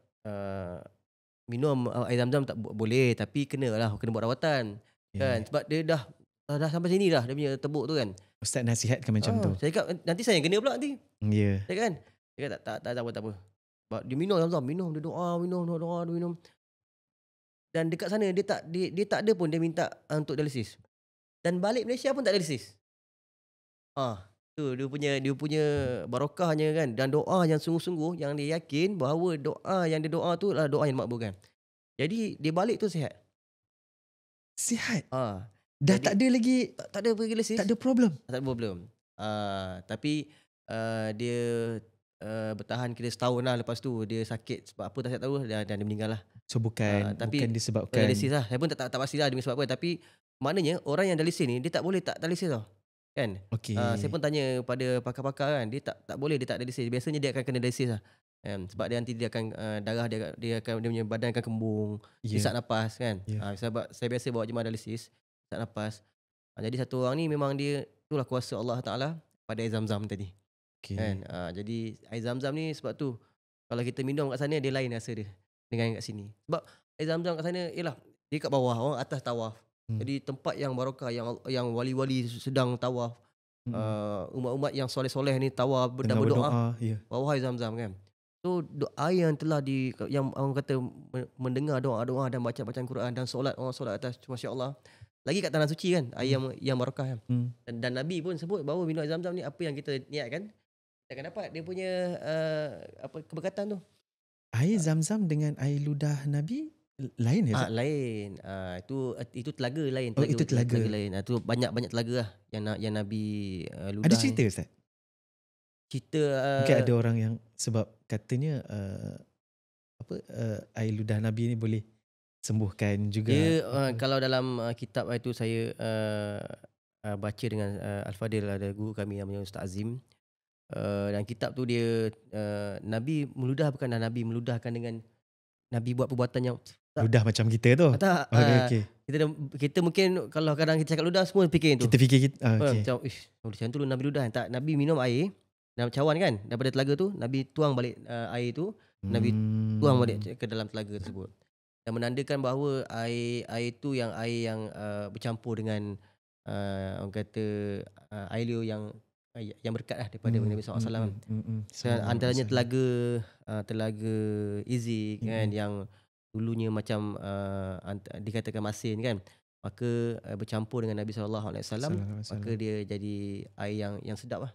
minum air zam-zam tak boleh, tapi kena buat rawatan kan, sebab dia dah sampai sini dah dia punya tebuk tu kan. Ustaz nasihatkan macam tu. Saya cakap nanti saya yang kena pula nanti. Ya. Saya kan. Dia kata tak apa. Sebab dia minum zam-zam, dia doa, minum. Dan dekat sana dia tak ada pun dia minta untuk dialisis. Dan balik Malaysia pun tak dialisis. Tu dia punya barakahnya kan, dan doa yang sungguh-sungguh yang dia yakin bahawa doa yang dia doa tu adalah doa yang makbul kan. Jadi dia balik tu sihat. Sihat. jadi, Dah tak ada lagi, tak ada pergi dialisis. tak ada problem. Tak ada problem. Tapi dia bertahan kira setahun lah, lepas tu dia sakit sebab apa tak tahu, dan dia meninggal lah. So bukan disebabkan dialisis lah. Saya pun tak pasti lah dia sebab apa, tapi maknanya orang yang dialisis ni dia tak boleh tak dialisis tau. Kan? Okey. Saya pun tanya pada pakar-pakar kan, dia tak boleh dia tak dialisis. Biasanya dia akan kena dialisis lah. Sebab dia nanti dia akan darah dia punya badan akan kembung, isak nafas kan. Sebab saya biasa bawa jemaah dialisis, isak nafas. Jadi satu orang ni memang dia itulah kuasa Allah Taala pada air zam-zam tadi. Okay. Kan? Jadi air zam-zam ni sebab tu kalau kita minum kat sana dia lain rasa dia dengan kat sini. Sebab air zam-zam kat sana ialah dia kat bawah, orang atas tawaf. Jadi tempat yang barakah, yang wali-wali sedang tawaf. Umat-umat yang soleh-soleh ni tawaf dan berdoa. Bawah air zam-zam kan. So air yang telah yang orang kata mendengar doa-doa dan baca-bacaan Quran dan solat, orang solat atas, masya-Allah. Lagi kat tanah suci kan, air yang barakah kan. Dan Nabi pun sebut bahawa minum air zam-zam ni apa yang kita niatkan, kita akan dapat dia punya keberkatan tu. Air zam-zam dengan air ludah Nabi lain ya? Lain. Itu telaga lain. Itu telaga lain. Itu banyak telaga lah yang Nabi ludah. Ada cerita Ustaz? Cerita mungkin ada orang yang sebab katanya air ludah Nabi ni boleh sembuhkan juga. Dia kalau dalam kitab itu saya baca dengan Al-Fadil, ada guru kami namanya Ustaz Azim. Dan kitab tu dia Nabi meludah, bukanlah Nabi meludahkan dengan Nabi buat perbuatan yang ludah macam kita tu. Tak. Okay. Kita mungkin kalau kadang kita cakap ludah semua fikir tu. Kita fikir okay. Macam tu Nabi ludah. Tak, Nabi minum air dalam cawan kan, daripada telaga tu Nabi tuang balik air tu, Nabi tuang balik ke dalam telaga tersebut. Dan menandakan bahawa air tu yang bercampur dengan orang kata air liur yang berkat lah daripada Nabi SAW. Antaranya telaga Izi kan, yang dulunya macam dikatakan masin kan, maka bercampur dengan Nabi SAW, maka dia jadi air yang sedap lah.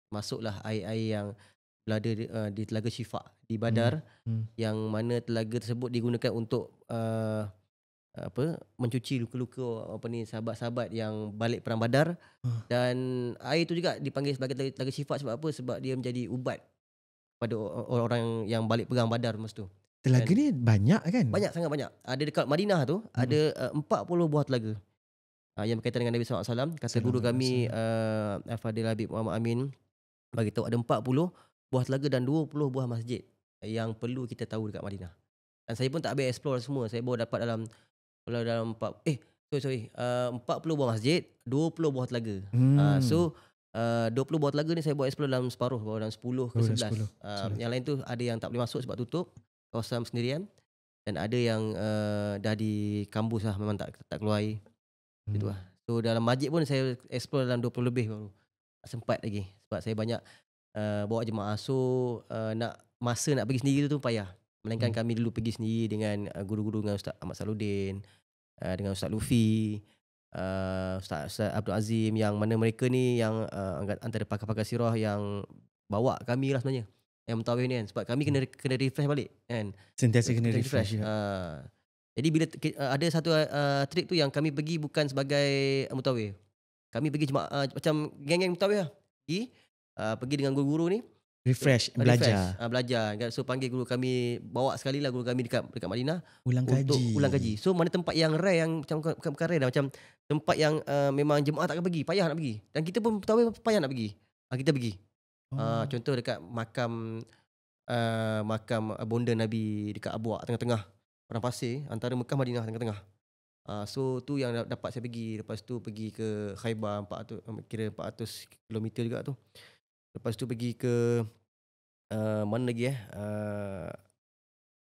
Masuklah air yang berada di telaga Syifa di Badar, yang mana telaga tersebut digunakan untuk mencuci luka-luka sahabat-sahabat yang balik perang Badar. Dan air itu juga dipanggil sebagai telaga Syifa sebab apa? Sebab dia menjadi ubat pada orang-orang yang balik perang Badar masa tu. Telaga ni banyak kan? Banyak, sangat banyak. Ada dekat Madinah tu ada 40 buah telaga yang berkaitan dengan Nabi SAW. Kata guru kami Al-Fadil Habib Muhammad Amin bagi tahu ada 40 buah telaga dan 20 buah masjid yang perlu kita tahu dekat Madinah. Dan saya pun tak habis explore semua. Saya baru dapat dalam 40 buah masjid, 20 buah telaga. So 20 buah telaga ni saya buat explore dalam separuh, baru dalam 10 ke 11. Yang lain tu ada yang tak boleh masuk sebab tutup, kawasan sendirian, dan ada yang dah di kampus lah, memang tak keluar air. Gitu lah. So dalam masjid pun saya explore dalam 20 lebih baru. Tak sempat lagi sebab saya banyak bawa jemaah. So nak pergi sendiri tu payah. Melainkan kami dulu pergi sendiri dengan guru-guru, dengan Ustaz Ahmad Saludin, dengan Ustaz Lufi, Ustaz Abdul Azim, yang mana mereka ni yang antara pakar-pakar sirah yang bawa kami lah sebenarnya. yang mutawif ni kan. Sebab kami kena refresh balik kan. Sentiasa kena refresh. Jadi bila ada satu trip tu yang kami pergi bukan sebagai mutawif. Kami pergi macam geng-geng mutawif lah. Pergi dengan guru-guru ni. Refresh, belajar. Belajar. So panggil guru kami, bawa sekali lah guru kami dekat Madinah. Ulang kaji. So mana tempat yang rare, yang macam bukan rare dah, macam tempat yang memang jemaah takkan pergi, payah nak pergi. Dan kita pun mutawif payah nak pergi. Kita pergi. Contoh dekat makam bonda Nabi dekat Abuak tengah-tengah padang pasir antara Mekah Madinah tengah-tengah. So tu yang dapat saya pergi. Lepas tu pergi ke Khaybar 400 km juga tu. Lepas tu pergi ke mana lagi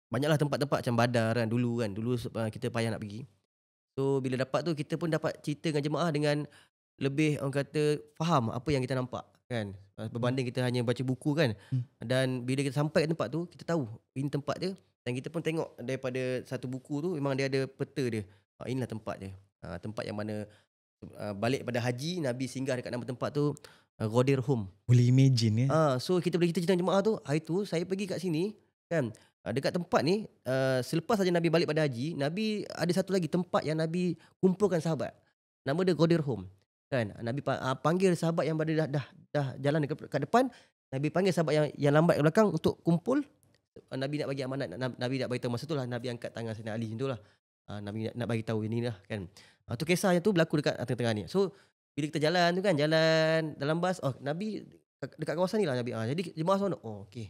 banyaklah tempat-tempat macam Badar kan dulu kita payah nak pergi. So bila dapat tu kita pun dapat cerita dengan jemaah dengan lebih orang kata faham apa yang kita nampak kan, berbanding kita hanya baca buku kan. Dan bila kita sampai ke tempat tu kita tahu ini tempat dia, dan kita pun tengok daripada satu buku tu memang dia ada peta dia. Inilah tempat dia. Tempat yang mana balik pada haji Nabi singgah dekat nama tempat tu, Ghadir Hum. Boleh imagine So kita boleh cerita jemaah tu, hari tu saya pergi kat sini kan, dekat tempat ni selepas saja Nabi balik pada haji, Nabi ada satu lagi tempat yang Nabi kumpulkan sahabat. Nama dia Ghadir Hum. Kan Nabi panggil sahabat yang dah jalan dekat depan, Nabi panggil sahabat yang lambat ke belakang untuk kumpul. Nabi nak bagi amanat, Nabi nak bagi tahu masa tu lah Nabi angkat tangan Sayyidina Ali macam tu lah. Nabi nak bagi tahu ini lah kan. Tu kisah yang tu berlaku dekat tengah-tengah ni. So bila kita jalan tu kan, jalan dalam bas, Nabi dekat kawasan ni lah Nabi. Jadi jemaah sana, okey.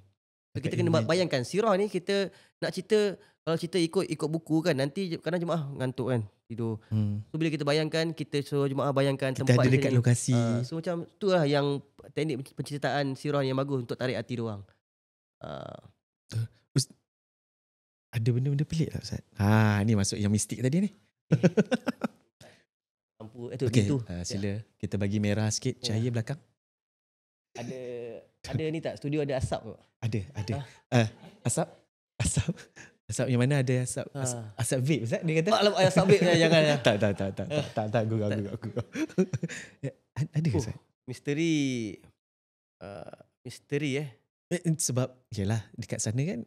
So, kita kena bayangkan sirah ni, kita nak cerita, kalau cerita ikut buku kan, nanti kadang jemaah ngantuk kan, tidur. So bila kita bayangkan, kita suruh jemaah bayangkan kita tempat ada dekat ni. lokasi. So macam tu lah yang teknik penceritaan sirah yang bagus untuk tarik hati diorang. Ada benda-benda pelik tak Ustaz? Ni masuk yang mistik tadi ni. Lampu pintu. Sila kita bagi merah sikit cahaya belakang. Ada ni tak? Studio ada asap ke? Ada. Asap yang mana ada asap? Asap vape Ustaz dia kata. Asap vape jangan. Tak gurau. Ada ke Ustaz? Misteri Sebab yalah dekat sana kan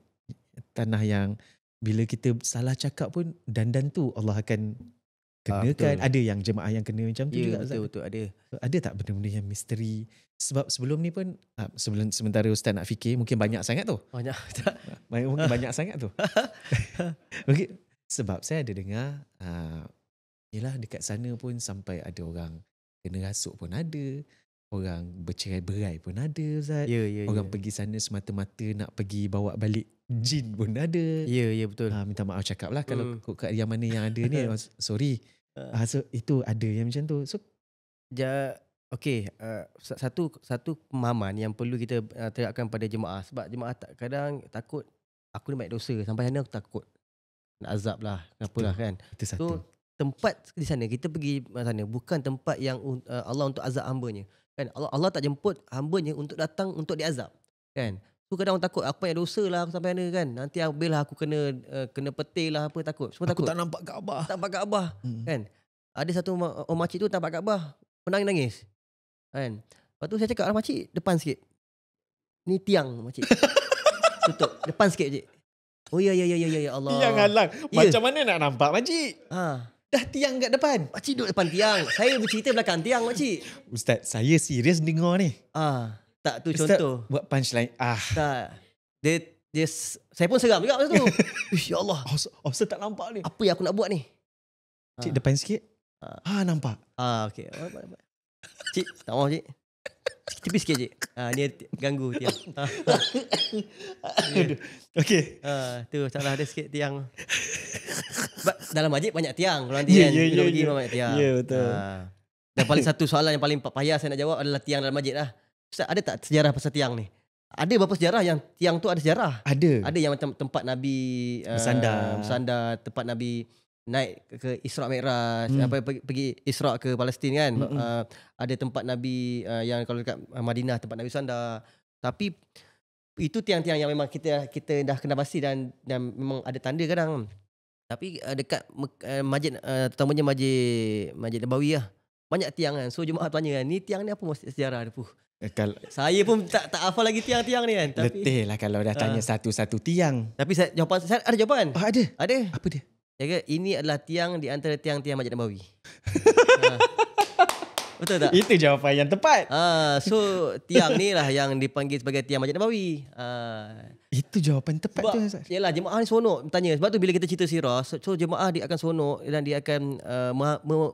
tanah yang bila kita salah cakap pun dandan tu Allah akan kenakan. Ada yang jemaah yang kena macam tu juga Ustaz. Betul ada. Ada tak benda-benda yang misteri? Sebab sebelum ni pun sementara Ustaz nak fikir mungkin banyak sangat tu. Mungkin banyak sangat tu. Mungkin sebab saya ada dengar yalah dekat sana pun sampai ada orang kena rasuk pun ada. Orang bercerai-berai pun ada Ustaz. Orang pergi sana semata-mata nak pergi bawa balik jin pun ada. Ya betul. Minta maaf cakap lah kalau kat yang mana yang ada ni. Sorry. So itu ada yang macam tu. So satu pemahaman yang perlu kita terapkan pada jemaah. Sebab jemaah kadang takut, aku ni banyak dosa, sampai sana aku takut nak azab lah, kenapalah kan. Itu satu. So tempat di sana, kita pergi sana bukan tempat yang Allah untuk azab hambanya kan. Allah tak jemput hambanya untuk datang untuk diazab kan. So kadang orang takut, apa yang dosa lah aku sampai sana kan, nanti habislah aku kena petir lah, apa takut. Semua takut. Aku tak nampak Kaabah. Tak nampak Kaabah kan. Ada satu orang makcik tu tak nampak Kaabah, menangis kan. Lepas tu saya cakap, makcik depan sikit, ni tiang makcik. Tutup depan sikit je. Oh ya Allah. Tiang halang. Macam mana nak nampak makcik? Dah tiang kat depan. Makcik duduk depan tiang. Saya bercerita belakang tiang makcik. Ustaz, saya serius dengar ni. Tak tu Ustaz contoh. buat punchline. Tak. Dia saya pun seram juga masa tu. Ya Allah. Ustaz tak nampak ni. Apa yang aku nak buat ni? Cik depan sikit. Nampak. Okey. Cik, tak mau cik. Tepi sikit cik. Ni ganggu tiang. Okey. Tu salah ada sikit tiang. Dalam masjid banyak tiang. Kalau nanti kan pergi banyak tiang. Ya betul. Dan paling satu soalan yang paling payah saya nak jawab adalah tiang dalam masjid lah. Ustaz, ada tak sejarah pasal tiang ni? Ada berapa sejarah yang tiang tu ada sejarah? Ada yang macam tempat Nabi bersandar, tempat Nabi naik ke Isra' Mi'raj, pergi Isra' ke Palestin kan. Ada tempat Nabi yang kalau dekat Madinah tempat Nabi bersandar. Tapi itu tiang-tiang yang memang kita dah kena pasti dan memang ada tanda kadang. Tapi dekat masjid terutamanya masjid Nabawi lah. banyak tiang kan. So jemaah tanya kan, ni tiang ni apa maksud sejarah dia? Kalau Saya pun tak hafal lagi tiang-tiang ni kan. Tapi letih lah kalau dah tanya satu-satu tiang. jawapan saya ada jawapan. Oh, ada? Ada. Apa dia? Dia kata, ini adalah tiang di antara tiang-tiang Masjid Nabawi. ha. Betul tak? Itu jawapan yang tepat. So tiang ni lah yang dipanggil sebagai tiang Masjid Nabawi. Itu jawapan tepat Sebab tu, Ustaz. yalah jemaah ni seronok bertanya. Sebab tu bila kita cerita sirah, so jemaah dia akan seronok dan dia akan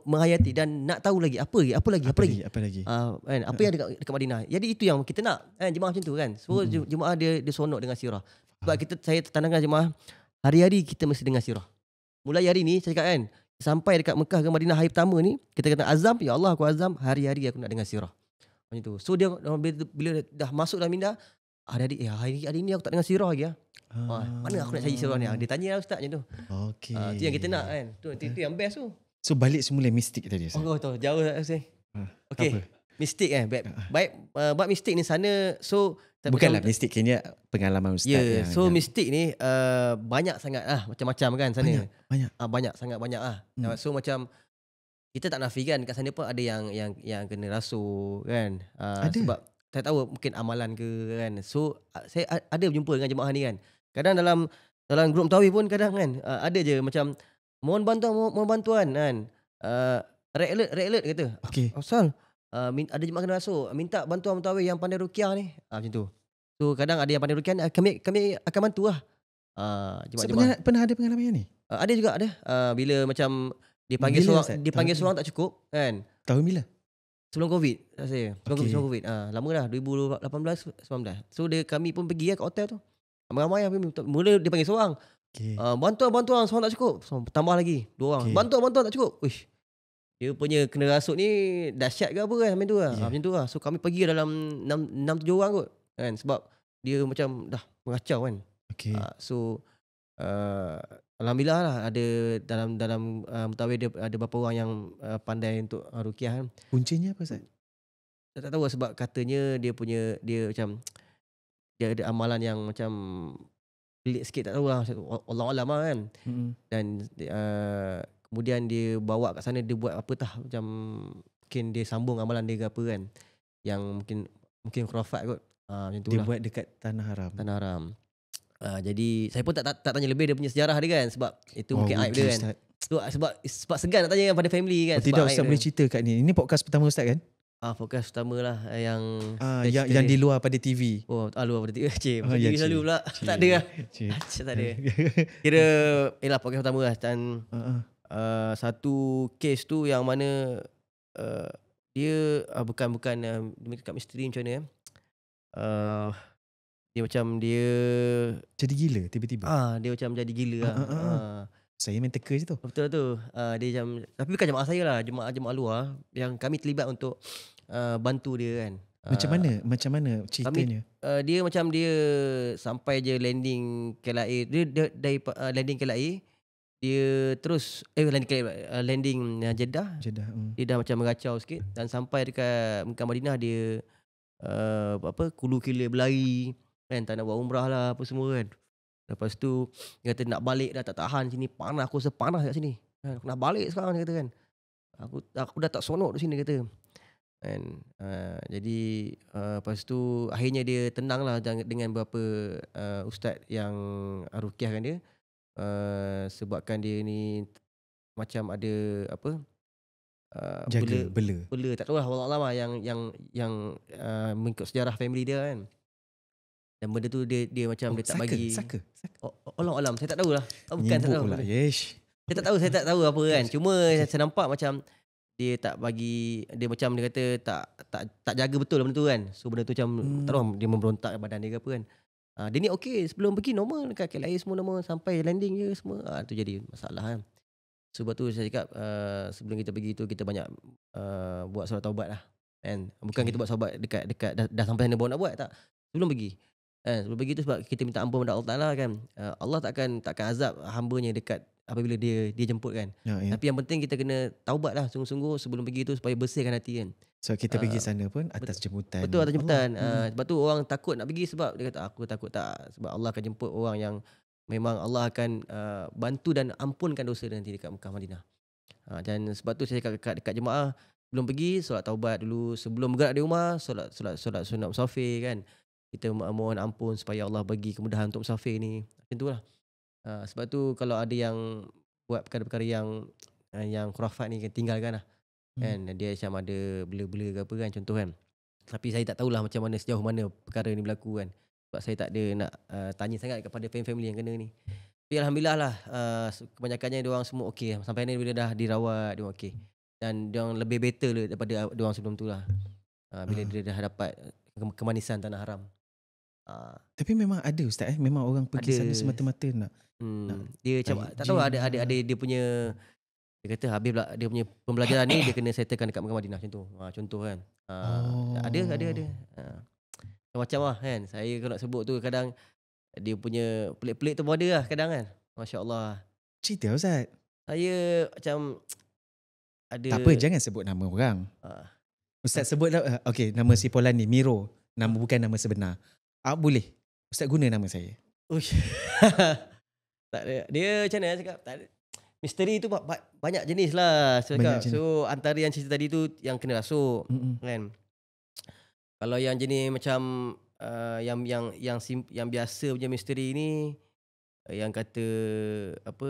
menghayati dan nak tahu lagi apa lagi. Kan, apa yang dekat Madinah. Jadi itu yang kita nak kan, jemaah macam tu kan. So jemaah dia seronok dengan sirah. Sebab saya tanamkan jemaah hari-hari kita mesti dengar sirah. Mulai hari ni saya cakap kan, sampai dekat Mekah ke Madinah hari pertama ni, kita kata azam, ya Allah aku azam, hari-hari aku nak dengar sirah. Macam tu. So dia bila dah masuk dalam minda, hari ni aku tak dengar sirah lagi. Mana aku nak cari sirah ni? Dia tanya lah ustaz macam tu. Okey. Tu yang kita nak kan. Tu yang best tu. So balik semula mistik tadi, Ustaz. Oh, tahu jauh saya. Okey. Apa? Mistik kan. Baik buat mistik ni sana. So bukanlah mistik, kini pengalaman ustaz. Ya, so mistik ni banyak sangat macam-macam kan sana. Banyak. Banyak lah. So macam kita tak nafikan kat sana pun ada yang kena rasuk kan. Ada. Sebab saya tahu mungkin amalan ke kan. So saya ada berjumpa dengan jemaah ni kan. Kadang dalam grup tawih pun kadang kan ada je macam mohon bantuan kan. Red alert kata. Okey. Asal ada jemaah kena rasuk, minta bantuan tawih yang pandai ruqyah ni. Macam tu. So kadang ada yang pandai ruqyah ni, kami akan bantu lah. Jemaah-jemaah. Pernah ada pengalaman yang ni? Ada juga ada. Bila macam dipanggil seorang tak cukup kan. Tahun bila? Sebelum Covid saya. Sebelum Okey. Covid. Lama dah 2018 19. So kami pun pergi kat hotel tu. Ramai-ramai mula dia panggil seorang. Okey. Bantuan seorang tak cukup. So, tambah lagi 2 orang. Okey. Bantuan tak cukup. Uish. Dia punya kena rasuk ni dahsyat ke apa kan macam tu lah. Yeah. Macam tu lah. So kami pergi dalam 6-7 orang kot kan, sebab dia macam dah mengacau kan. Okey. So alhamdulillah lah ada dalam mutawif dia ada beberapa orang yang pandai untuk ruqyah kan. Kuncinya apa, Ustaz? Saya tak tahu lah, sebab katanya dia macam dia ada amalan yang macam pelik sikit, tak tahu lah. Wallahualam lah kan. Dan kemudian dia bawa kat sana, dia buat apa tah, macam mungkin dia sambung amalan dia ke apa kan, yang mungkin khurafat kot. Macam tu Dia lah. buat dekat Tanah Haram. Jadi saya pun tak tanya lebih dia punya sejarah dia kan, sebab itu mungkin aib dia kan. Ustaz. Sebab segan nak tanya pada family kan. Tidak, Ustaz boleh cerita kat ni. Ini podcast pertama Ustaz kan? Podcast pertama lah yang yang di luar pada TV. luar pada TV. Ya, TV selalu pula. Tak ada lah. Tak ada. Kira podcast pertama lah. Dan satu kes tu yang mana dia bukan dekat misteri macam mana dia macam dia jadi gila tiba-tiba. Dia macam jadi gila lah. Saya main teka je tu. Betul tu. Dia macam, tapi bukan jemaah saya lah, jemaah luar yang kami terlibat untuk bantu dia kan. Macam mana ceritanya? Dia macam dia sampai je landing KLIA. Dia dari landing KLIA, dia terus landing Jeddah. Dia dah macam meracau sikit dan sampai dekat Mekah Madinah dia kulu kila berlari kan, tak nak buat umrah lah apa semua kan. Lepas tu dia kata nak balik dah, tak tahan sini, panas, aku rasa panas kat sini. Aku nak balik sekarang, dia kata kan. Aku dah tak sonok di sini, kata. And, jadi lepas tu akhirnya dia tenang lah dengan beberapa ustaz yang ruqyahkan dia. Sebabkan dia ni macam ada bela, tak tahu lah, wallahualam lah, yang mengikut sejarah family dia kan. Dan benda tu dia macam dia tak bagi saka. Wallahualam, saya tak tahulah. Bukan tak tahu. Saya tak tahu apa kan. Cuma saya nampak macam dia tak bagi, dia macam dia kata tak jaga betul benda tu kan. So benda tu macam tak tahu dia memberontak badan dia ke apa kan. Dia ni okey, sebelum pergi normal dekat KLIA semua normal, sampai landing je semua. Tu jadi masalah kan. Sebab tu saya cakap sebelum kita pergi tu kita banyak buat solat taubat lah kan. Bukan kita buat solat dekat dah sampai sana baru nak buat, tak. Sebelum pergi. Sebelum pergi tu sebab kita minta ampun pada Allah Taala kan. Allah takkan azab hamba-Nya dekat apabila dia jemput kan. Ya. Tapi yang penting kita kena taubat lah sungguh-sungguh sebelum pergi tu, supaya bersihkan hati kan. So kita pergi sana pun atas jemputan. Betul, atas jemputan. Sebab tu orang takut nak pergi, sebab dia kata aku takut tak, sebab Allah akan jemput orang yang memang Allah akan bantu dan ampunkan dosa nanti dekat Mekah Madinah. Dan sebab tu saya cakap dekat jemaah, sebelum pergi solat taubat dulu, sebelum bergerak di rumah solat sunat musafir kan. Kita mohon ampun supaya Allah bagi kemudahan untuk musafir ni. Macam tu lah. Sebab tu kalau ada yang buat perkara-perkara yang khurafat ni tinggalkan lah. Hmm. Kan dia macam ada bela-bela ke apa kan, contoh kan. Tapi saya tak tahulah macam mana, sejauh mana perkara ni berlaku kan. Sebab saya tak ada nak tanya sangat kepada family yang kena ni. Tapi alhamdulillah lah, kebanyakannya diorang semua okey. Sampai ni bila dah dirawat diorang okey. Dan diorang lebih better daripada diorang sebelum tu lah. Bila dia dah dapat kemanisan tanah haram. Tapi memang ada Ustaz memang orang pergi Ada. sana semata-mata nak Dia macam baik tak tahu gym ada dia punya, dia kata habis pula dia punya pembelajaran ni dia kena settlekan dekat Mekah Madinah macam tu. Contoh kan. Ada. Macam-macam lah kan. Saya kalau nak sebut tu kadang dia punya pelik-pelik tu pun ada lah kadang kan. Masya-Allah. Cerita Ustaz. Saya macam ada. Tak apa, jangan sebut nama orang. Ustaz sebut okey, nama si Polan ni Miro, nama bukan nama sebenar. Boleh. Ustaz guna nama saya. Uish. Tak ada. Dia macam mana cakap? Tak ada. Misteri tu banyak jenis lah. So antara yang cerita tadi tu yang kena rasuk kan. Kalau yang jenis macam yang biasa punya misteri ni, yang kata apa,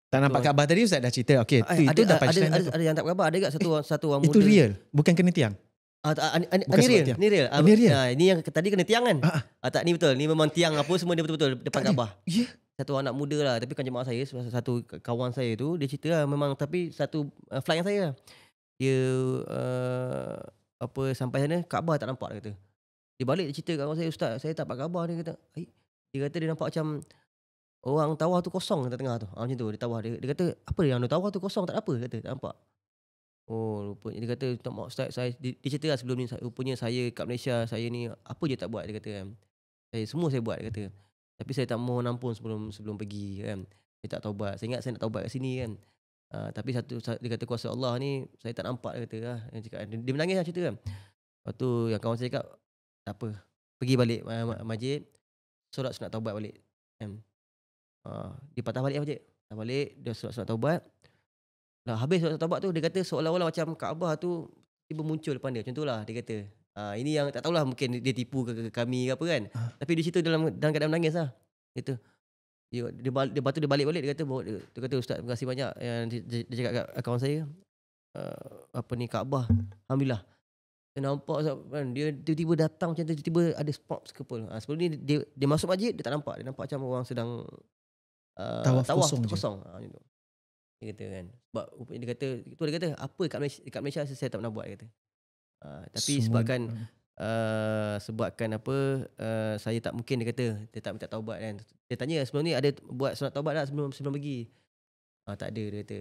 tak nampak Kaabah tadi Ustaz dah cerita. Okey, itu dah punchline. Ada yang tak Kaabah, ada tak satu orang muda. Itu real, bukan kena tiang. Ni real. Ni yang tadi kena tiang kan? Tak, ni betul. Ni memang tiang apa semua dia betul-betul depan Kaabah. Ya. Satu anak muda lah, tapi bukan jemaah saya, satu kawan saya tu dia cerita lah memang, tapi satu flight yang saya lah. Dia sampai sana Kaabah tak nampak, dia kata. Dia balik dia cerita kat kawan saya, "Ustaz, saya tak nampak Kaabah." Dia kata. Dia kata dia nampak macam orang tawaf tu kosong tengah tu. Macam tu dia tawaf. Dia kata, "Apa yang tawaf tu kosong, tak ada apa?" Kata, "Tak nampak." Oh, rupanya dia kata, "Tak maaf Ustaz, dia cerita lah sebelum ni, rupanya saya kat Malaysia, saya ni apa je tak buat," dia kata kan. Semua saya buat, dia kata. Tapi saya tak mohon ampun sebelum pergi kan. Saya tak taubat. Saya ingat saya nak taubat kat sini kan. Tapi dia kata kuasa Allah ni saya tak nampak, dia kata lah. Dia menangis lah cerita kan. Lepas tu yang kawan saya cakap, "Tak apa. Pergi balik masjid, solat sunat taubat balik." Kan. Dia patah balik masjid. Patah balik, dia solat sunat taubat. Dah habis solat taubat tu, dia kata seolah-olah macam Kaabah tu tiba muncul depan dia. Macam tu lah dia kata. Ini yang tak tahulah, mungkin dia tipu ke kami ke apa kan. Tapi dia cerita dalam keadaan menangis lah. Dia balik-balik, dia kata, "Ustaz, terima kasih banyak." Yang dia cakap kat kawan saya, Kaabah, alhamdulillah. Saya nampak kan, dia tiba-tiba datang macam tu, tiba-tiba ada spot sekepul. Sebelum ni dia masuk masjid, dia tak nampak. Dia nampak macam orang sedang tawaf kosong. Macam tu. Dia kata kan. Sebab dia kata, "Apa kat Malaysia saya tak pernah buat," dia kata. Tapi sebabkan apa, saya tak mungkin, dia kata dia tak minta taubat kan. Dia tanya sebelum ni ada buat solat taubat tak sebelum pergi. Tak ada, dia kata.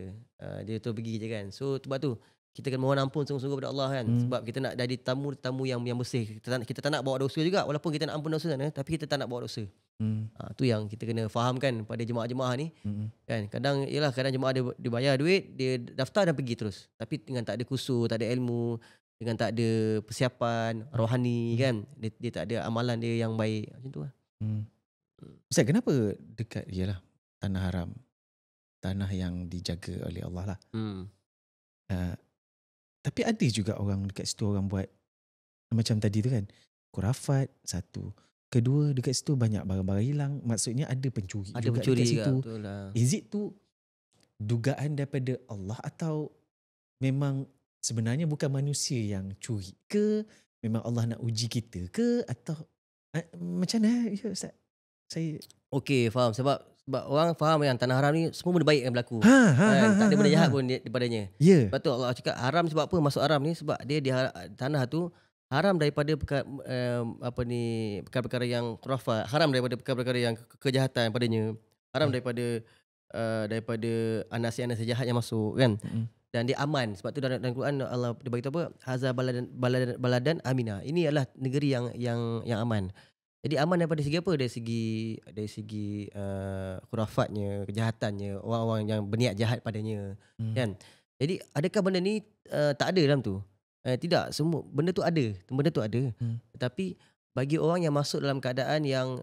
Dia tu pergi je kan. So sebab tu kita kena mohon ampun sungguh-sungguh pada Allah kan. Sebab kita nak jadi tamu yang bersih. Kita tak nak bawa dosa juga, walaupun kita nak ampun dosa kan, tapi kita tak nak bawa dosa. Tu yang kita kena fahamkan pada jemaah-jemaah ni. Kan kadang jemaah dia bayar duit, dia daftar dan pergi terus. Tapi dengan tak ada kusur, tak ada ilmu, dengan tak ada persiapan rohani kan, dia tak ada amalan dia yang baik, macam tu lah. Ustaz, kenapa dekat tanah haram, tanah yang dijaga oleh Allah lah. Tapi ada juga orang dekat situ, orang buat macam tadi tu kan, khurafat, satu. Kedua, dekat situ banyak barang-barang hilang. Maksudnya ada pencuri juga dekat situ. Betul lah. Is it tu dugaan daripada Allah, atau memang sebenarnya bukan manusia yang curi ke? Memang Allah nak uji kita ke? Atau macam mana ya Ustaz? Saya okey, faham. Sebab orang faham yang tanah haram ni semua benda baik yang berlaku. Tak ada benda jahat pun daripadanya. Ya. Sebab tu Allah cakap haram. Sebab apa masuk haram ni? Sebab dia di tanah tu haram daripada perkara-perkara yang khurafat, haram daripada perkara-perkara yang kejahatan padanya, haram daripada anasi-anasi jahat yang masuk kan. Dan dia aman. Sebab tu dalam Quran Allah dia bagi tahu apa? Hazza baladan amina. Ini adalah negeri yang aman. Jadi aman daripada segi apa? Dari segi khurafatnya, kejahatannya, orang-orang yang berniat jahat padanya. Kan? Jadi adakah benda ni tak ada dalam tu? Tidak, semua benda tu ada. Tetapi bagi orang yang masuk dalam keadaan yang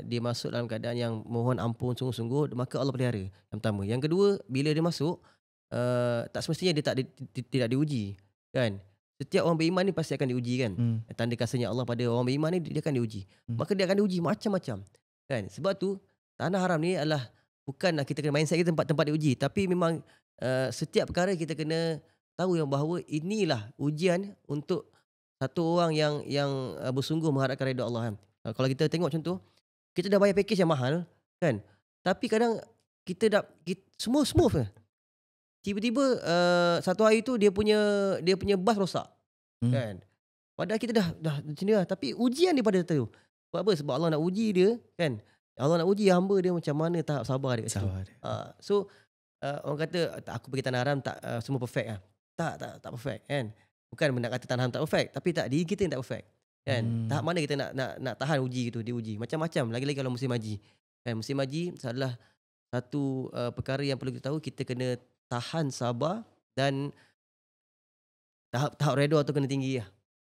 dia masuk dalam keadaan yang mohon ampun sungguh-sungguh, maka Allah pelihara. Yang pertama. Yang kedua, bila dia masuk, tak semestinya dia tidak diuji, kan. Setiap orang beriman ni pasti akan diuji, kan. Tanda kasihnya Allah pada orang beriman ni dia akan diuji. Maka dia akan diuji macam-macam, kan. Sebab tu tanah haram ni adalah bukanlah kita kena mindset kita tempat diuji, tapi memang setiap perkara kita kena tahu yang bahawa inilah ujian untuk satu orang yang bersungguh mengharapkan redha Allah, kan. Kalau kita tengok contoh, kita dah bayar package yang mahal, kan. Tapi kadang semua smooth je. Tiba-tiba satu hari tu dia punya bas rosak, kan. Padahal kita dah macam ni lah, tapi ujian daripada tu. Sebab apa? Sebab Allah nak uji dia, kan. Allah nak uji hamba dia macam mana tahap sabar dia kat situ. So orang kata aku pergi tanah haram tak semua perfect lah. Tak perfect, kan. Bukan nak kata tanah haram tak perfect, tapi diri kita yang tak perfect, kan. Tahap mana kita nak tahan uji itu, diuji macam-macam. Lagi-lagi kalau musim haji, kan. Musim haji adalah satu perkara yang perlu kita tahu. Kita kena tahan sabar dan tahap redha tu kena tinggi lah.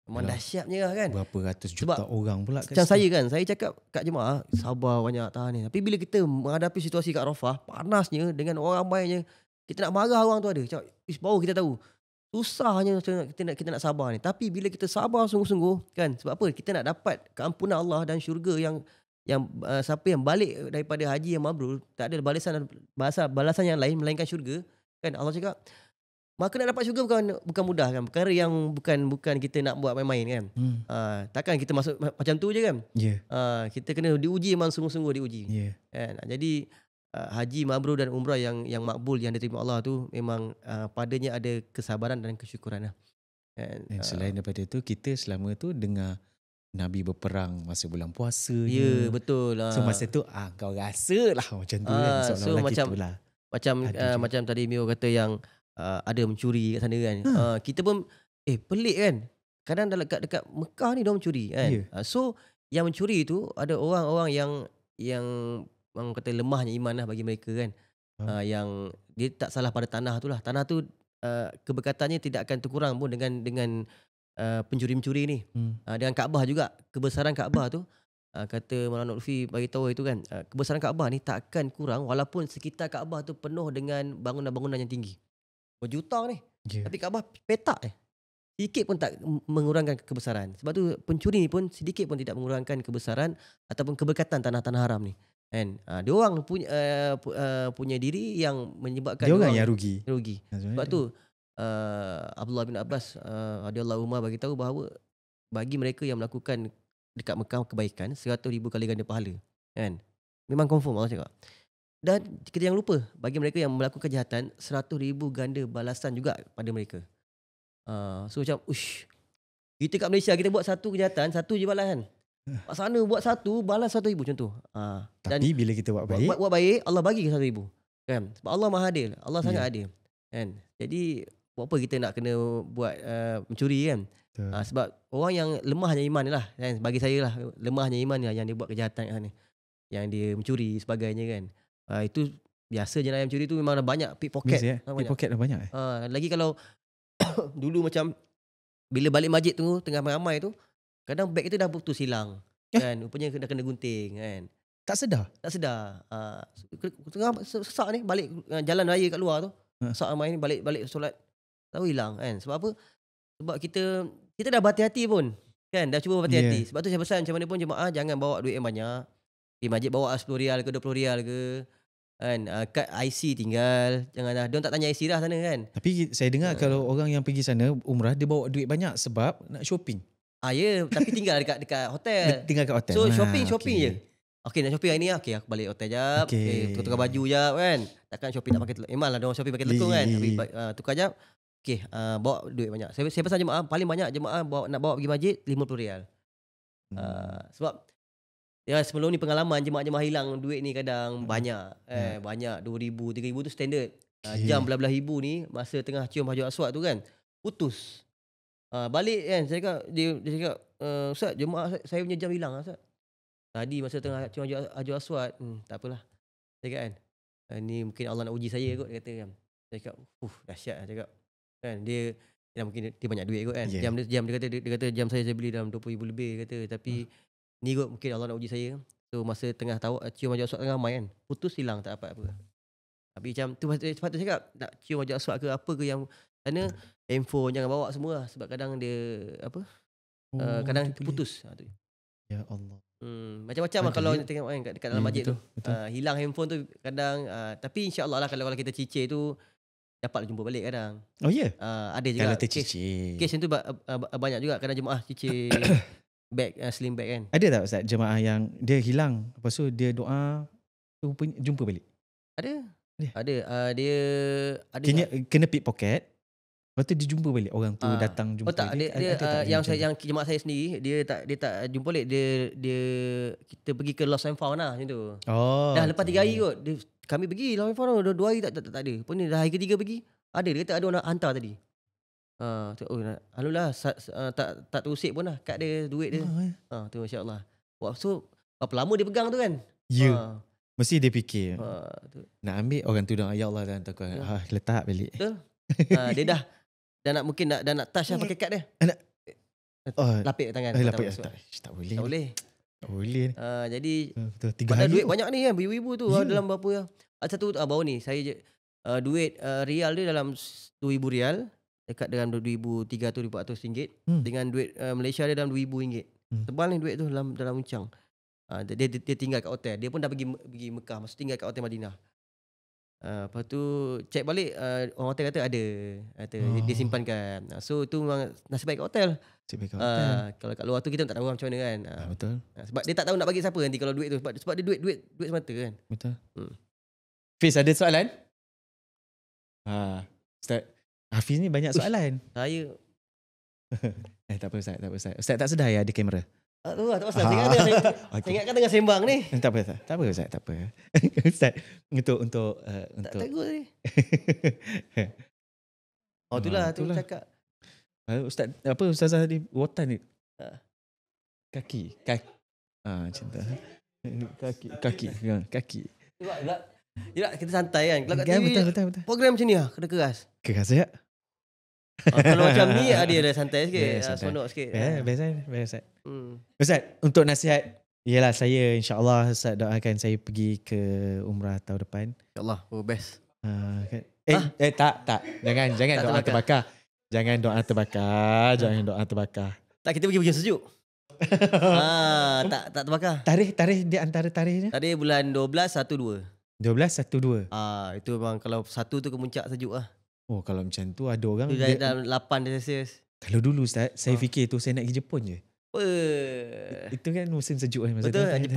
Memang dahsyatnya lah, kan. Berapa ratus juta orang pula kat macam situ. saya, kan, saya cakap kat jemaah sabar banyak, tahan ni. Tapi bila kita menghadapi situasi kat Arafah, panasnya dengan orang ramainya, kita nak marah orang tu ada. Cakap, baru kita tahu susahnya kita nak sabar ni. Tapi bila kita sabar sungguh-sungguh, kan, sebab apa? Kita nak dapat keampunan Allah dan syurga yang siapa yang balik daripada haji yang mabrur, tak ada balasan yang lain melainkan syurga, kan. Allah cakap maka nak dapat syurga bukan mudah, kan. Perkara yang bukan kita nak buat main-main, kan. Takkan kita masuk macam tu je, kan. Kita kena diuji, memang sungguh-sungguh diuji, kan. Jadi haji mabrur dan umrah yang makbul, yang diterima Allah tu memang padanya ada kesabaran dan kesyukuran lah, kan. Dan selain daripada itu, kita selama tu dengar Nabi berperang masa bulan puasa. Ya, betul lah. So masa tu kau rasa lah macam tu, kan. So macam tadi Mio kata yang ada mencuri kat sana, kan. Kita pun pelik, kan. Kadang dekat Mekah ni dia mencuri, kan. So yang mencuri tu ada orang-orang yang orang kata lemahnya iman lah bagi mereka, kan. Yang dia tak salah pada tanah tu lah. Tanah tu keberkatannya tidak akan terkurang pun dengan pencuri-mencuri ni. Dengan Kaabah juga, kebesaran Kaabah tu, kata Maulana Lutfi bagi tahu itu, kan, kebesaran Kaabah ni tak akan kurang walaupun sekitar Kaabah tu penuh dengan bangunan-bangunan yang tinggi berjuta ni. Tapi Kaabah petak sedikit pun tak mengurangkan kebesaran. Sebab tu pencuri ni pun sedikit pun tidak mengurangkan kebesaran ataupun keberkatan tanah-tanah haram ni, kan. Dia orang punya diri yang menyebabkan dia orang yang rugi. Sebab tu Abdullah bin Abbas radhiyallahu anhu bagi tahu bahawa bagi mereka yang melakukan dekat Mekah kebaikan 100,000 kali ganda pahala, kan. Memang confirm Allah cakap. Dan kita jangan lupa bagi mereka yang melakukan kejahatan 100,000 ganda balasan juga pada mereka. So macam kita kat Malaysia kita buat satu kejahatan, satu je balasan. Kat sana buat satu balas 100,000 contoh. Tapi bila kita buat baik, buat baik Allah bagi 100,000, kan. Sebab Allah Maha Adil, Allah sangat adil, kan. Jadi buat apa kita nak kena buat mencuri, kan. Sebab orang yang lemahnya iman lah, kan. Bagi saya lah, lemahnya iman lah yang dia buat kejahatan kat sana, yang dia mencuri sebagainya, kan. Itu biasa je lah yang mencuri tu, memang dah banyak pickpocket. Pickpocket dah banyak. Lagi kalau dulu macam bila balik masjid tu tengah ramai tu, kadang beg kita dah putus hilang, kan. Rupanya dah kena gunting, kan. Tak sedar. Tengah sesak ni balik jalan raya kat luar tu, sesak ramai ni balik solat tahu hilang, kan. Sebab apa? Sebab kita dah berhati-hati pun, kan. Dah cuba berhati-hati. Sebab tu saya pesan macam mana pun jemaah jangan bawa duit yang banyak. Pergi masjid bawa 10 rial ke 20 rial ke, kan. Kad IC tinggal, janganlah dia tak tanya IC dah sana, kan. Tapi saya dengar kalau orang yang pergi sana umrah dia bawa duit banyak sebab nak shopping. Tapi tinggal dekat hotel. Tinggal kat hotel. So shopping je. Okey, nak shopping hari ni, okey aku balik hotel jap. Tukar baju jap, kan. Takkan shopping tak pakai telekung. Memanglah dia orang shopping pakai telekung, kan. Tapi tukar jap. Okey, bawa duit banyak. Saya pesan jemaah paling banyak jemaah nak bawa pergi masjid 50 rial. Sebab sebelum ni pengalaman jemaah-jemaah hilang duit ni kadang banyak. Banyak 2,000, 3,000 tu standard. Jam belah-belah ribu ni masa tengah cium Hajar Aswad tu, kan, putus. Balik, kan, saya cakap, dia cakap, Ustaz, jemaah saya punya jam hilang, Ustaz. Tadi masa tengah cium Hajar Aswad. Tak apalah. Saya cakap, kan, ni mungkin Allah nak uji saya kot, dia kata, kan. Saya cakap, dahsyat lah, cakap. Kan, dia mungkin dia banyak duit kot, kan. Jam dia kata jam saya beli dalam 20,000 lebih, kata. Tapi ni kot mungkin Allah nak uji saya. So masa tengah tahu cium Hajar Aswad tengah ramai, kan, putus hilang tak dapat apa. Tapi macam tu sepatutnya cakap nak cium wajah aswad ke apa ke yang sana handphone jangan bawa semua lah. Sebab kadang dia apa Oh, kadang tu boleh. terputus. Tu. Ya Allah. Macam-macam lah Ada kalau ya? nak tengok kan kat dalam Ya, masjid tu. betul, betul. Hilang handphone tu kadang tapi insya-Allah lah kalau kita cicir tu dapat jumpa balik kadang. Oh ya? Ada juga Kalau kes tercicir. kes tu banyak juga kadang jemaah cicir beg sling bag kan. Ada tak Ustaz jemaah yang dia hilang, lepas tu dia doa, tu jumpa balik? Ada. Ada? Ada. Dia ada Kena pickpocket, lepas tu dia jumpa balik orang tu datang jumpa tak balik. dia Ada tak yang macam tu? yang jemaah saya sendiri dia tak jumpa balik dia kita pergi ke lost and found lah macam tu. Oh. Dah lepas 3 hari okey. kot kami pergi lost and found dah 2 hari tak ada. Lepas ni dah hari ketiga pergi ada dia kata ada orang hantar tadi. Alhamdulillah tak terusik pun lah kad dia duit dia. Tu masya-Allah. Wah so berapa lama dia pegang tu kan? Ya. Mesti dia fikir Tu. nak ambil orang tu dah ya Allah dah hantar kau. Letak balik. Betul. Dia dah nak mungkin dah nak touch lah pakai kad dia. Lapik tangan. Lapik tak boleh. Tak boleh. Tak boleh. Jadi Betul 3 padahal hari. duit banyak ni kan ibu-ibu tu dalam berapa ya. Satu baru ni saya duit rial dia dalam 2,000 rial dekat dalam 2,300-2,400 ringgit dengan duit Malaysia dia dalam 2,000 ringgit. Tebal ni duit tu dalam uncang. Dia tinggal kat hotel. Dia pun dah pergi Mekah, masa tinggal kat hotel Madinah. Lepas tu cek balik orang hotel kata ada. Dia simpankan. So tu memang nasib baik kat hotel. Kalau kat luar tu kita tak tahu macam mana kan. Betul. Sebab dia tak tahu nak bagi siapa nanti kalau duit tu sebab dia duit semata kan. Betul. Fiz ada soalan? Ustaz Hafiz ni banyak soalan. Saya Tak apa Ustaz, tak apa Ustaz. Ustaz tak sedar ya ada kamera? tak tahu lah, tak pasal. Saya ingatkan tengah sembang ni. Tak apa Ustaz. Tak apa Ustaz, tak apa. Ustaz untuk Tak takut ni. Itulah tu cakap. Ustaz apa Ustazah di Wotan ni? Kaki. Cinta. Kaki. Yelah kita santai kan. Kalau kat TV Betul. program macam ni lah kena keras. Keras ya? Kalau macam ni dia dah santai sikit. Santai. Sonok sikit. Biasa. Ustaz, untuk nasihat, yalah saya insya-Allah Ustaz doakan saya pergi ke umrah tahun depan. InsyaAllah. Best. Tak. Jangan doa terbakar. Jangan doa terbakar. Tak, kita pergi musim sejuk. Tak terbakar. Tarikh dia antara tarikhnya? Tadi bulan 12, 1, 2. 12, 1, 2. Itu memang kalau 1 tu kemuncak sejuk lah. Oh, kalau macam tu ada orang Tu dalam 8 Celsius. Kalau dulu Ustaz, saya fikir tu saya nak pergi Jepun je. Apa? Itu kan musim sejuk kan masa Betul. tu.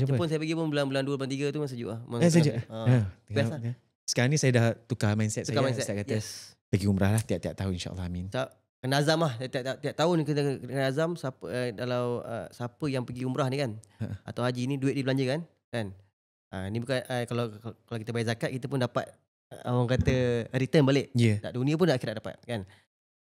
Jepun saya pergi pun bulan 2, bulan 3 tu memang sejuk lah. Sejuk. Best lah. Sekarang ni saya dah tukar mindset saya. Mindset. Ustaz kata pergi umrah lah tiap-tiap tahun insya-Allah amin. Kena azam lah. Tiap tahun kena azam siapa yang pergi umrah ni kan. Atau haji ni duit dibelanjakan kan. Ni bukan kalau kita bayar zakat kita pun dapat orang kata return balik. Tak dunia pun akhirat dapat kan.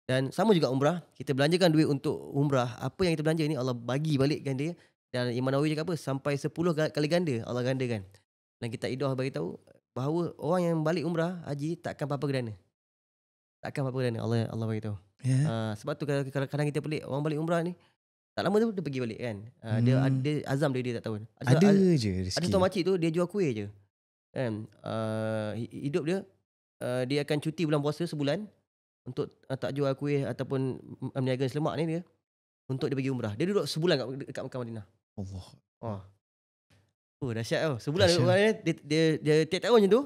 Dan sama juga umrah, kita belanjakan duit untuk umrah, apa yang kita belanja ni Allah bagi balikkan dia. Dan Imam Nawawi cakap apa? Sampai 10 kali ganda Allah gandakan. Dan kita Idah bagi tahu bahawa orang yang balik umrah haji takkan apa-apa gerdana. Allah bagi tahu. Sebab tu kadang kita pelik orang balik umrah ni tak lama tu dia pergi balik kan. Dia azam dia tak tahu. Ada je rezeki. Ada satu makcik tu dia jual kuih je. Kan? Hidup dia dia akan cuti bulan puasa sebulan untuk tak jual kuih ataupun meniaga selemak ni dia untuk dia pergi umrah. Dia duduk sebulan dekat Mekah Madinah. Allah. Dahsyat tau. Sebulan orang dia tiap tahun macam tu.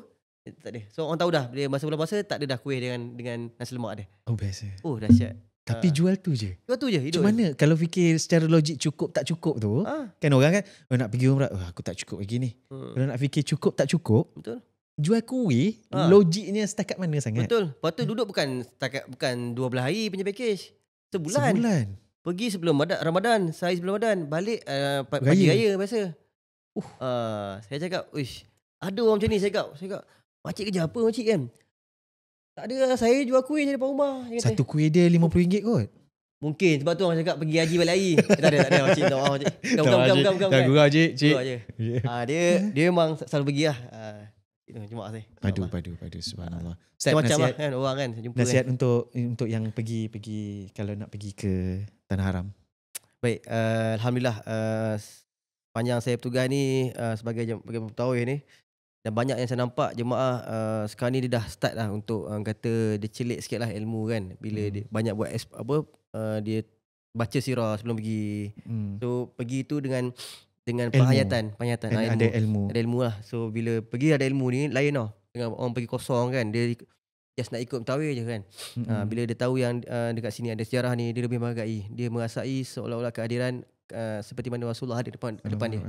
Tak ada. So orang tahu dah dia masa bulan puasa tak ada dah kuih dengan nasi lemak dia. Best. Dahsyat. Tapi jual tu je. Jual tu je hidup. Macam mana kalau fikir secara logik cukup tak cukup tu, kan orang kan nak pergi umrah, aku tak cukup lagi ni. Kalau nak fikir cukup tak cukup, betul. Jual kuih, logiknya setakat mana sangat? Betul. Lepas tu duduk bukan 12 hari punya package. Sebulan. Pergi sebelum Ramadan, sehari sebelum Ramadan, balik pagi raya biasa. Saya cakap, "Uish, ada orang macam ni." Saya cakap, "Makcik kerja apa makcik kan?" "Tak ada, saya jual kuih je depan rumah." Satu kuih dia RM50 kot. Mungkin sebab tu orang cakap pergi haji balik lagi. Tak ada makcik. Bukan. Dah gurau cik. Dia memang selalu pergi lah. Itu jemaah saya. Padu subhanallah. Macam lah kan orang kan jumpa. Nasihat untuk yang pergi kalau nak pergi ke Tanah Haram. Baik, alhamdulillah panjang saya bertugas ni sebagai pegawai ni Dan banyak yang saya nampak jemaah sekarang ni dia dah start lah untuk kata dia celik sikit lah ilmu kan. Bila dia banyak buat dia baca sirah sebelum pergi. So pergi tu dengan penghayatan. Ada ilmu. Ada ilmu lah. So bila pergi ada ilmu ni lain tau. Dengan orang pergi kosong kan. Dia just nak ikut mentawai je kan. Bila dia tahu yang dekat sini ada sejarah ni, dia lebih menghargai. Dia merasai seolah-olah kehadiran seperti mana Rasulullah ada depan dia.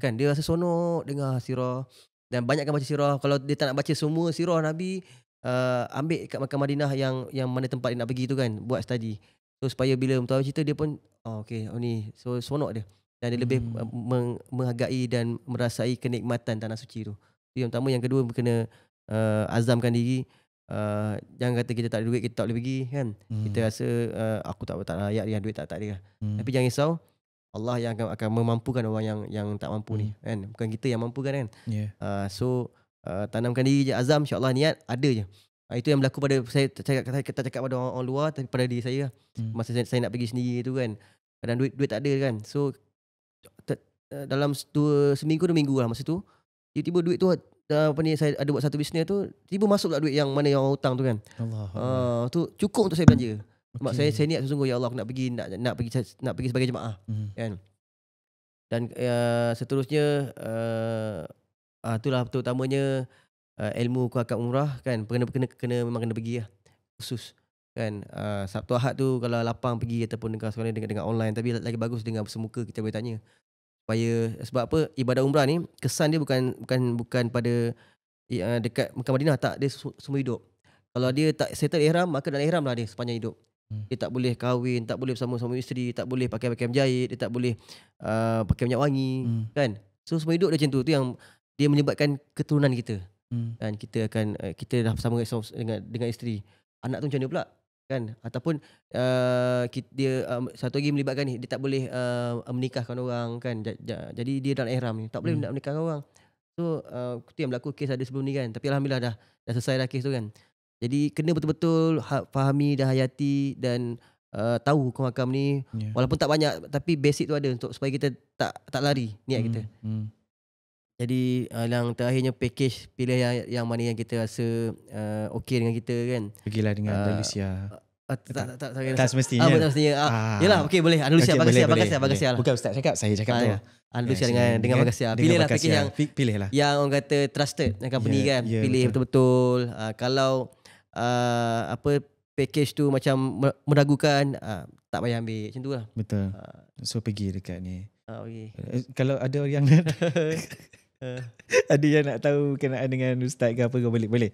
Kan dia rasa sonok dengar sirah. Dan banyakkan baca sirah. Kalau dia tak nak baca semua sirah Nabi, ambil kat Makkah Madinah yang mana tempat dia nak pergi tu kan, buat study. So supaya bila mentawai cerita dia pun ni so sonok dia. Dan dia lebih menghargai dan merasai kenikmatan tanah suci tu. Yang pertama. Yang kedua kena azamkan diri. Jangan kata kita tak ada duit, kita tak boleh pergi kan. Kita rasa aku tak layak dia, duit tak ada. Tapi jangan risau, Allah yang akan memampukan orang yang tak mampu ni kan. Bukan kita yang mampukan kan. So tanamkan diri je, azam, insya-Allah niat ada je. Itu yang berlaku pada saya. Kita cakap pada orang luar, tapi pada diri saya masa saya nak pergi sendiri tu kan, kadang duit tak ada kan. So dalam seminggu 2 minggu lah masa tu, tiba-tiba duit tu saya ada buat satu bisnes tu, tiba masuk lah duit yang mana yang orang hutang tu kan. Tu cukup untuk saya belanja. Sebab saya niat sesungguh, ya Allah aku nak pergi sebagai jemaah kan. Dan seterusnya itulah terutamanya ilmu akad umrah kan, memang kena pergi lah khusus kan. Sabtu Ahad tu kalau lapang pergi ataupun sekarang dengan online, tapi lagi bagus dengan bersemuka, kita boleh tanya. Sebab apa, ibadah umrah ni kesan dia bukan pada dekat Makkah Madinah, tak, dia semua hidup. Kalau dia tak settle ihram, maka dalam ihram lah dia sepanjang hidup. Dia tak boleh kahwin, tak boleh bersama suami isteri, tak boleh pakai pakaian berjahit, dia tak boleh pakai minyak wangi kan. So semua hidup dia macam tu. Tu yang dia menyebabkan keturunan kita. Dan kita dah bersama dengan isteri. Anak tu macam mana pula kan. Ataupun dia satu lagi melibatkan ni, dia tak boleh menikahkan orang kan. Jadi dia dalam ihram ni tak boleh nak menikahkan orang. So itu yang berlaku kes ada sebelum ni kan. Tapi alhamdulillah dah selesai dah kes tu kan. Jadi kena betul-betul fahami dan hayati dan tahu hukum hakam ni. Walaupun tak banyak, tapi basic tu ada untuk supaya kita tak lari niat kita. Jadi yang terakhirnya package, pilih yang mana yang kita rasa okey dengan kita kan. Pergilah dengan Andalusia. Tak semestinya. Tak semestinya. Yalah, okey boleh. Andalusia, Bagasia. Bukan Ustaz cakap, saya cakap tu. Andalusia dengan Bagasia. Pilihlah package yang orang kata trusted company kan. Pilih betul-betul. Kalau package tu macam meragukan, tak payah ambil macam tu lah. Betul. So pergi dekat ni. Okay. Kalau ada yang ada yang nak tahu kenaan dengan Ustaz ke apa ke, boleh.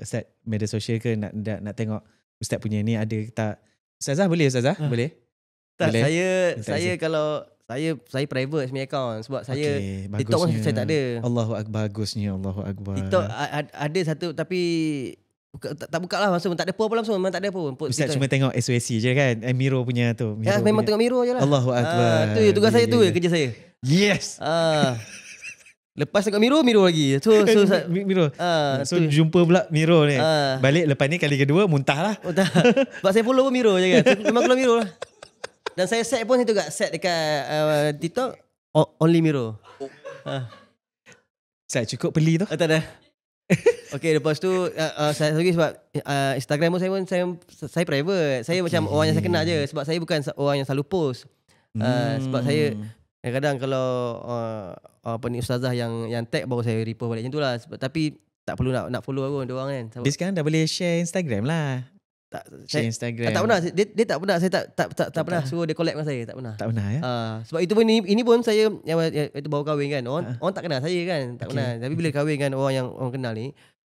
Ustaz media sosial ke nak tengok Ustaz punya ni ada tak? Ustazah boleh? Boleh? Tak, boleh? saya kalau saya private punya account sebab saya TikTok pun saya tak ada. Allahu akbar, bagusnya, Allahu akbar. TikTok ada satu tapi tak buka lah langsung, tak ada apa langsung, memang tak ada apa. Ustaz cuma tengok SOSC je kan, Miro punya tu. Memang tengok Miro je lah. Allahu akbar. Tu tugas saya, tu kerja saya. Yes. Lepas tengok Miro lagi. So Miro. So jumpa pula Miro ni. Balik lepas ni kali kedua muntah lah. Sebab saya follow pun Miro je kan. So, memang follow Miro lah. Dan saya set pun itu set dekat TikTok only Miro. Saya cukup beli tu. Tak ada. Okay, lepas tu saya lagi sebab Instagram pun saya private. Saya macam orang yang saya kenal je. Sebab saya bukan orang yang selalu post. Sebab saya kadang-kadang kalau ustazah yang tag baru saya repost balik macam tu lah. Tapi tak perlu nak follow pun dia orang kan. Sebab dia sekarang dah boleh share Instagram lah. Share Instagram. Tak pernah. Dia tak pernah. Saya tak pernah suruh dia collab dengan saya. Tak pernah. Tak pernah ya. Sebab itu pun ini pun saya itu baru kahwin kan. Orang tak kenal saya kan. Tak pernah. Tapi bila kahwin kan orang yang orang kenal ni.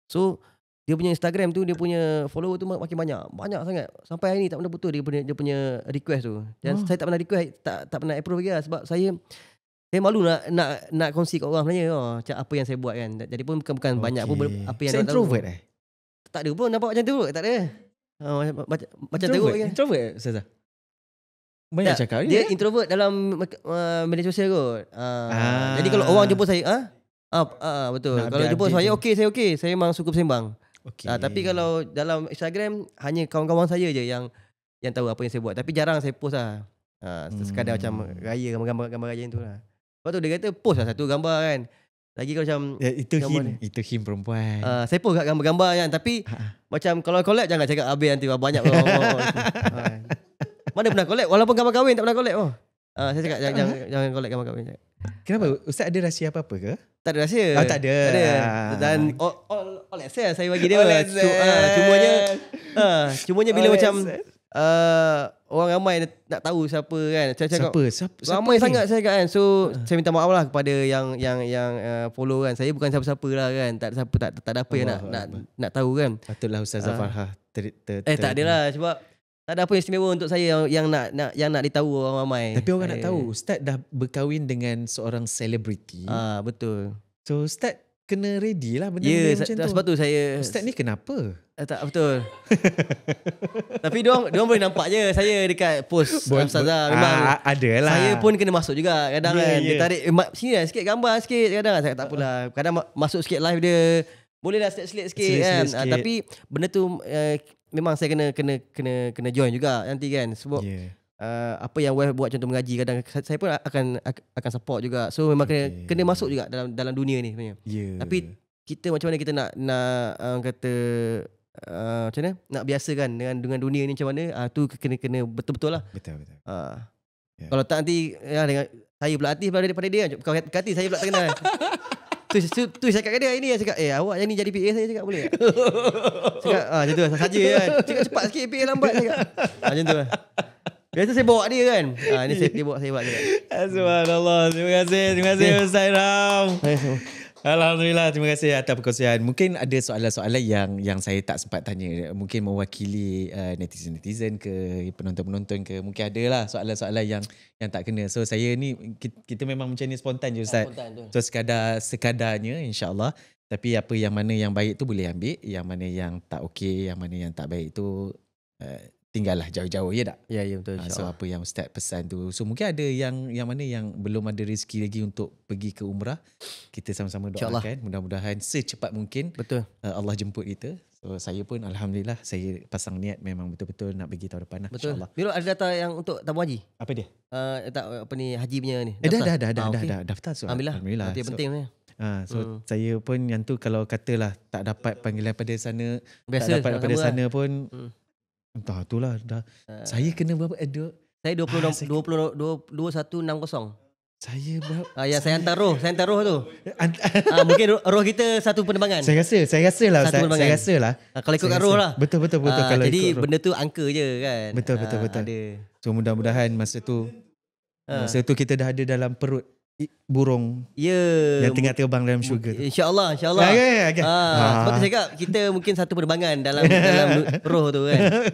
So dia punya Instagram tu, dia punya follower tu makin banyak sangat. Sampai hari ni tak pernah putus dia punya request tu. Dan saya tak pernah request, tak pernah approve lagi lah. Sebab saya malu nak kongsi kat orang sebenarnya macam apa yang saya buat kan. Jadi pun bukan banyak pun apa yang saya introvert tak ada pun nampak macam tu. Tak ada. Macam teruk kan. Introvert Ustazah? Banyak cakap dia introvert dalam media sosial kot. Jadi kalau orang jumpa saya betul. Kalau jumpa saya okey. Saya memang suka bersembang. Tapi kalau dalam Instagram hanya kawan-kawan saya je yang tahu apa yang saya buat. Tapi jarang saya post lah. Sekadar macam raya, gambar raya tu lah. Lepas tu dia kata post lah satu gambar kan. Lagi kalau macam Itu gambar him. Itu him perempuan. saya pun kat gambar-gambar kan. Tapi macam kalau collab jangan cakap habis nanti banyak mana pernah collab. Walaupun gambar kahwin tak pernah collab. Saya cakap jangan collab gambar kahwin. Kenapa? Ustaz ada rahsia apa-apa ke? Tak ada rahsia. Tak ada. Dan all access saya bagi dia. Cumanya bila macam orang ramai nak tahu siapa kan. Saya cakap Siapa ramai ni? sangat saya cakap kan. So saya minta maaf lah kepada yang follow kan. Saya bukan siapa-siapa lah kan. Tak ada siapa, tak ada apa yang nak tahu kan. Patutlah Ustazah Farhah tak ada lah sebab tak ada apa yang istimewa untuk saya yang nak ditahu orang ramai. Tapi orang nak tahu Ustaz dah berkahwin dengan seorang selebriti. Betul. So Ustaz kena ready lah benda-benda macam tu. Sebab tu saya Ustaz ni kenapa? tak betul. Tapi diorang boleh nampak je saya dekat post Ustazah. Memang ada lah. saya pun kena masuk juga kadang kan. Dia tarik sini lah sikit gambar sikit kadang saya tak apalah. Kadang masuk sikit live dia. Boleh lah selit sikit kan. Tapi benda tu memang saya kena join juga nanti kan. Sebab apa yang wife buat contoh mengaji kadang saya pun akan support juga. So memang kena masuk juga dalam dunia ni sebenarnya. Tapi kita macam mana kita nak kata macam mana nak biasakan dengan dunia ni macam mana tu kena betul-betul lah. Betul. Kalau tak nanti dengan saya pula hati daripada dia. Kau hati saya pula tak kenal. Tu saya cakap dia ini cakap awak yang ni jadi PA saya cakap boleh tak? Cakap macam tu saja kan. Cakap cepat sikit PA lambat cakap. Macam tu lah. Biasa saya bawa dia kan. Ni dia bawa saya buat cakap. Subhanallah. Terima kasih Ustaz Ram. Alhamdulillah, terima kasih atas perkongsian. Mungkin ada soalan-soalan yang saya tak sempat tanya. Mungkin mewakili netizen-netizen ke, penonton-penonton ke. Mungkin ada lah soalan-soalan yang tak kena. So saya ni, kita memang macam ni spontan je Ustaz. So sekadarnya insyaAllah. Tapi apa yang mana yang baik tu boleh ambil. Yang mana yang tak okey, yang mana yang tak baik tu tinggallah jauh-jauh, ya tak? Ya betul. So apa yang Ustaz pesan tu. So mungkin ada yang mana yang belum ada rezeki lagi untuk pergi ke umrah. Kita sama-sama doakan mudah-mudahan secepat mungkin betul Allah jemput kita. So saya pun alhamdulillah saya pasang niat memang betul-betul nak pergi tahun depan lah, insya-Allah. Miro ada data yang untuk tabung haji? Apa dia? Apa ni haji punya ni? Dah daftar. So Alhamdulillah. Itu yang penting ni. Saya pun yang tu kalau katalah tak dapat panggilan pada sana, biasa, tak dapat pada sana pun entah itulah dah. Saya kena berapa? Saya 2160. Saya berapa? Yang saya hantar roh tu. Mungkin roh kita satu penerbangan. Saya rasa lah Ustaz. Saya rasa lah. Kalau ikutkan roh lah. Betul. Kalau jadi benda tu angka je kan. Betul. So mudah-mudahan masa tu kita dah ada dalam perut burung yang tengah terbang dalam syurga tu. InsyaAllah. Okay. Sebab tu saya cakap kita mungkin satu penerbangan dalam roh tu kan.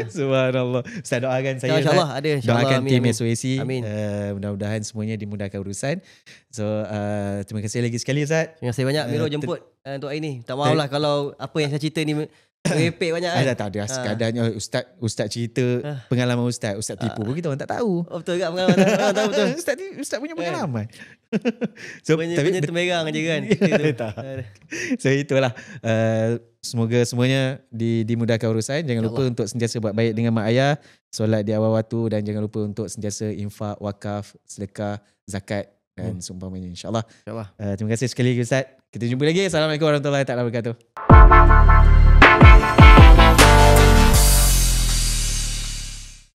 Subhanallah. Ustaz doakan saya. InsyaAllah ada. Doakan tim SOAC. Amin. Mudah-mudahan semuanya dimudahkan urusan. So terima kasih lagi sekali Ustaz. Terima kasih banyak Miro jemput untuk hari ni. Tak maaf lah kalau apa yang saya cerita ni repek banyak kan. Tak ada sekadarnya Ustaz cerita pengalaman Ustaz tipu pun kita orang tak tahu. Betul tak pengalaman tahu betul. Ustaz punya pengalaman. So punya temerang je kan. So itulah semoga semuanya dimudahkan urusan. Jangan lupa untuk sentiasa buat baik dengan mak ayah, solat di awal waktu, dan jangan lupa untuk sentiasa infak, wakaf, sedekah, zakat dan seumpamanya, insyaAllah. Terima kasih sekali lagi Ustaz. Kita jumpa lagi. Assalamualaikum warahmatullahi wabarakatuh.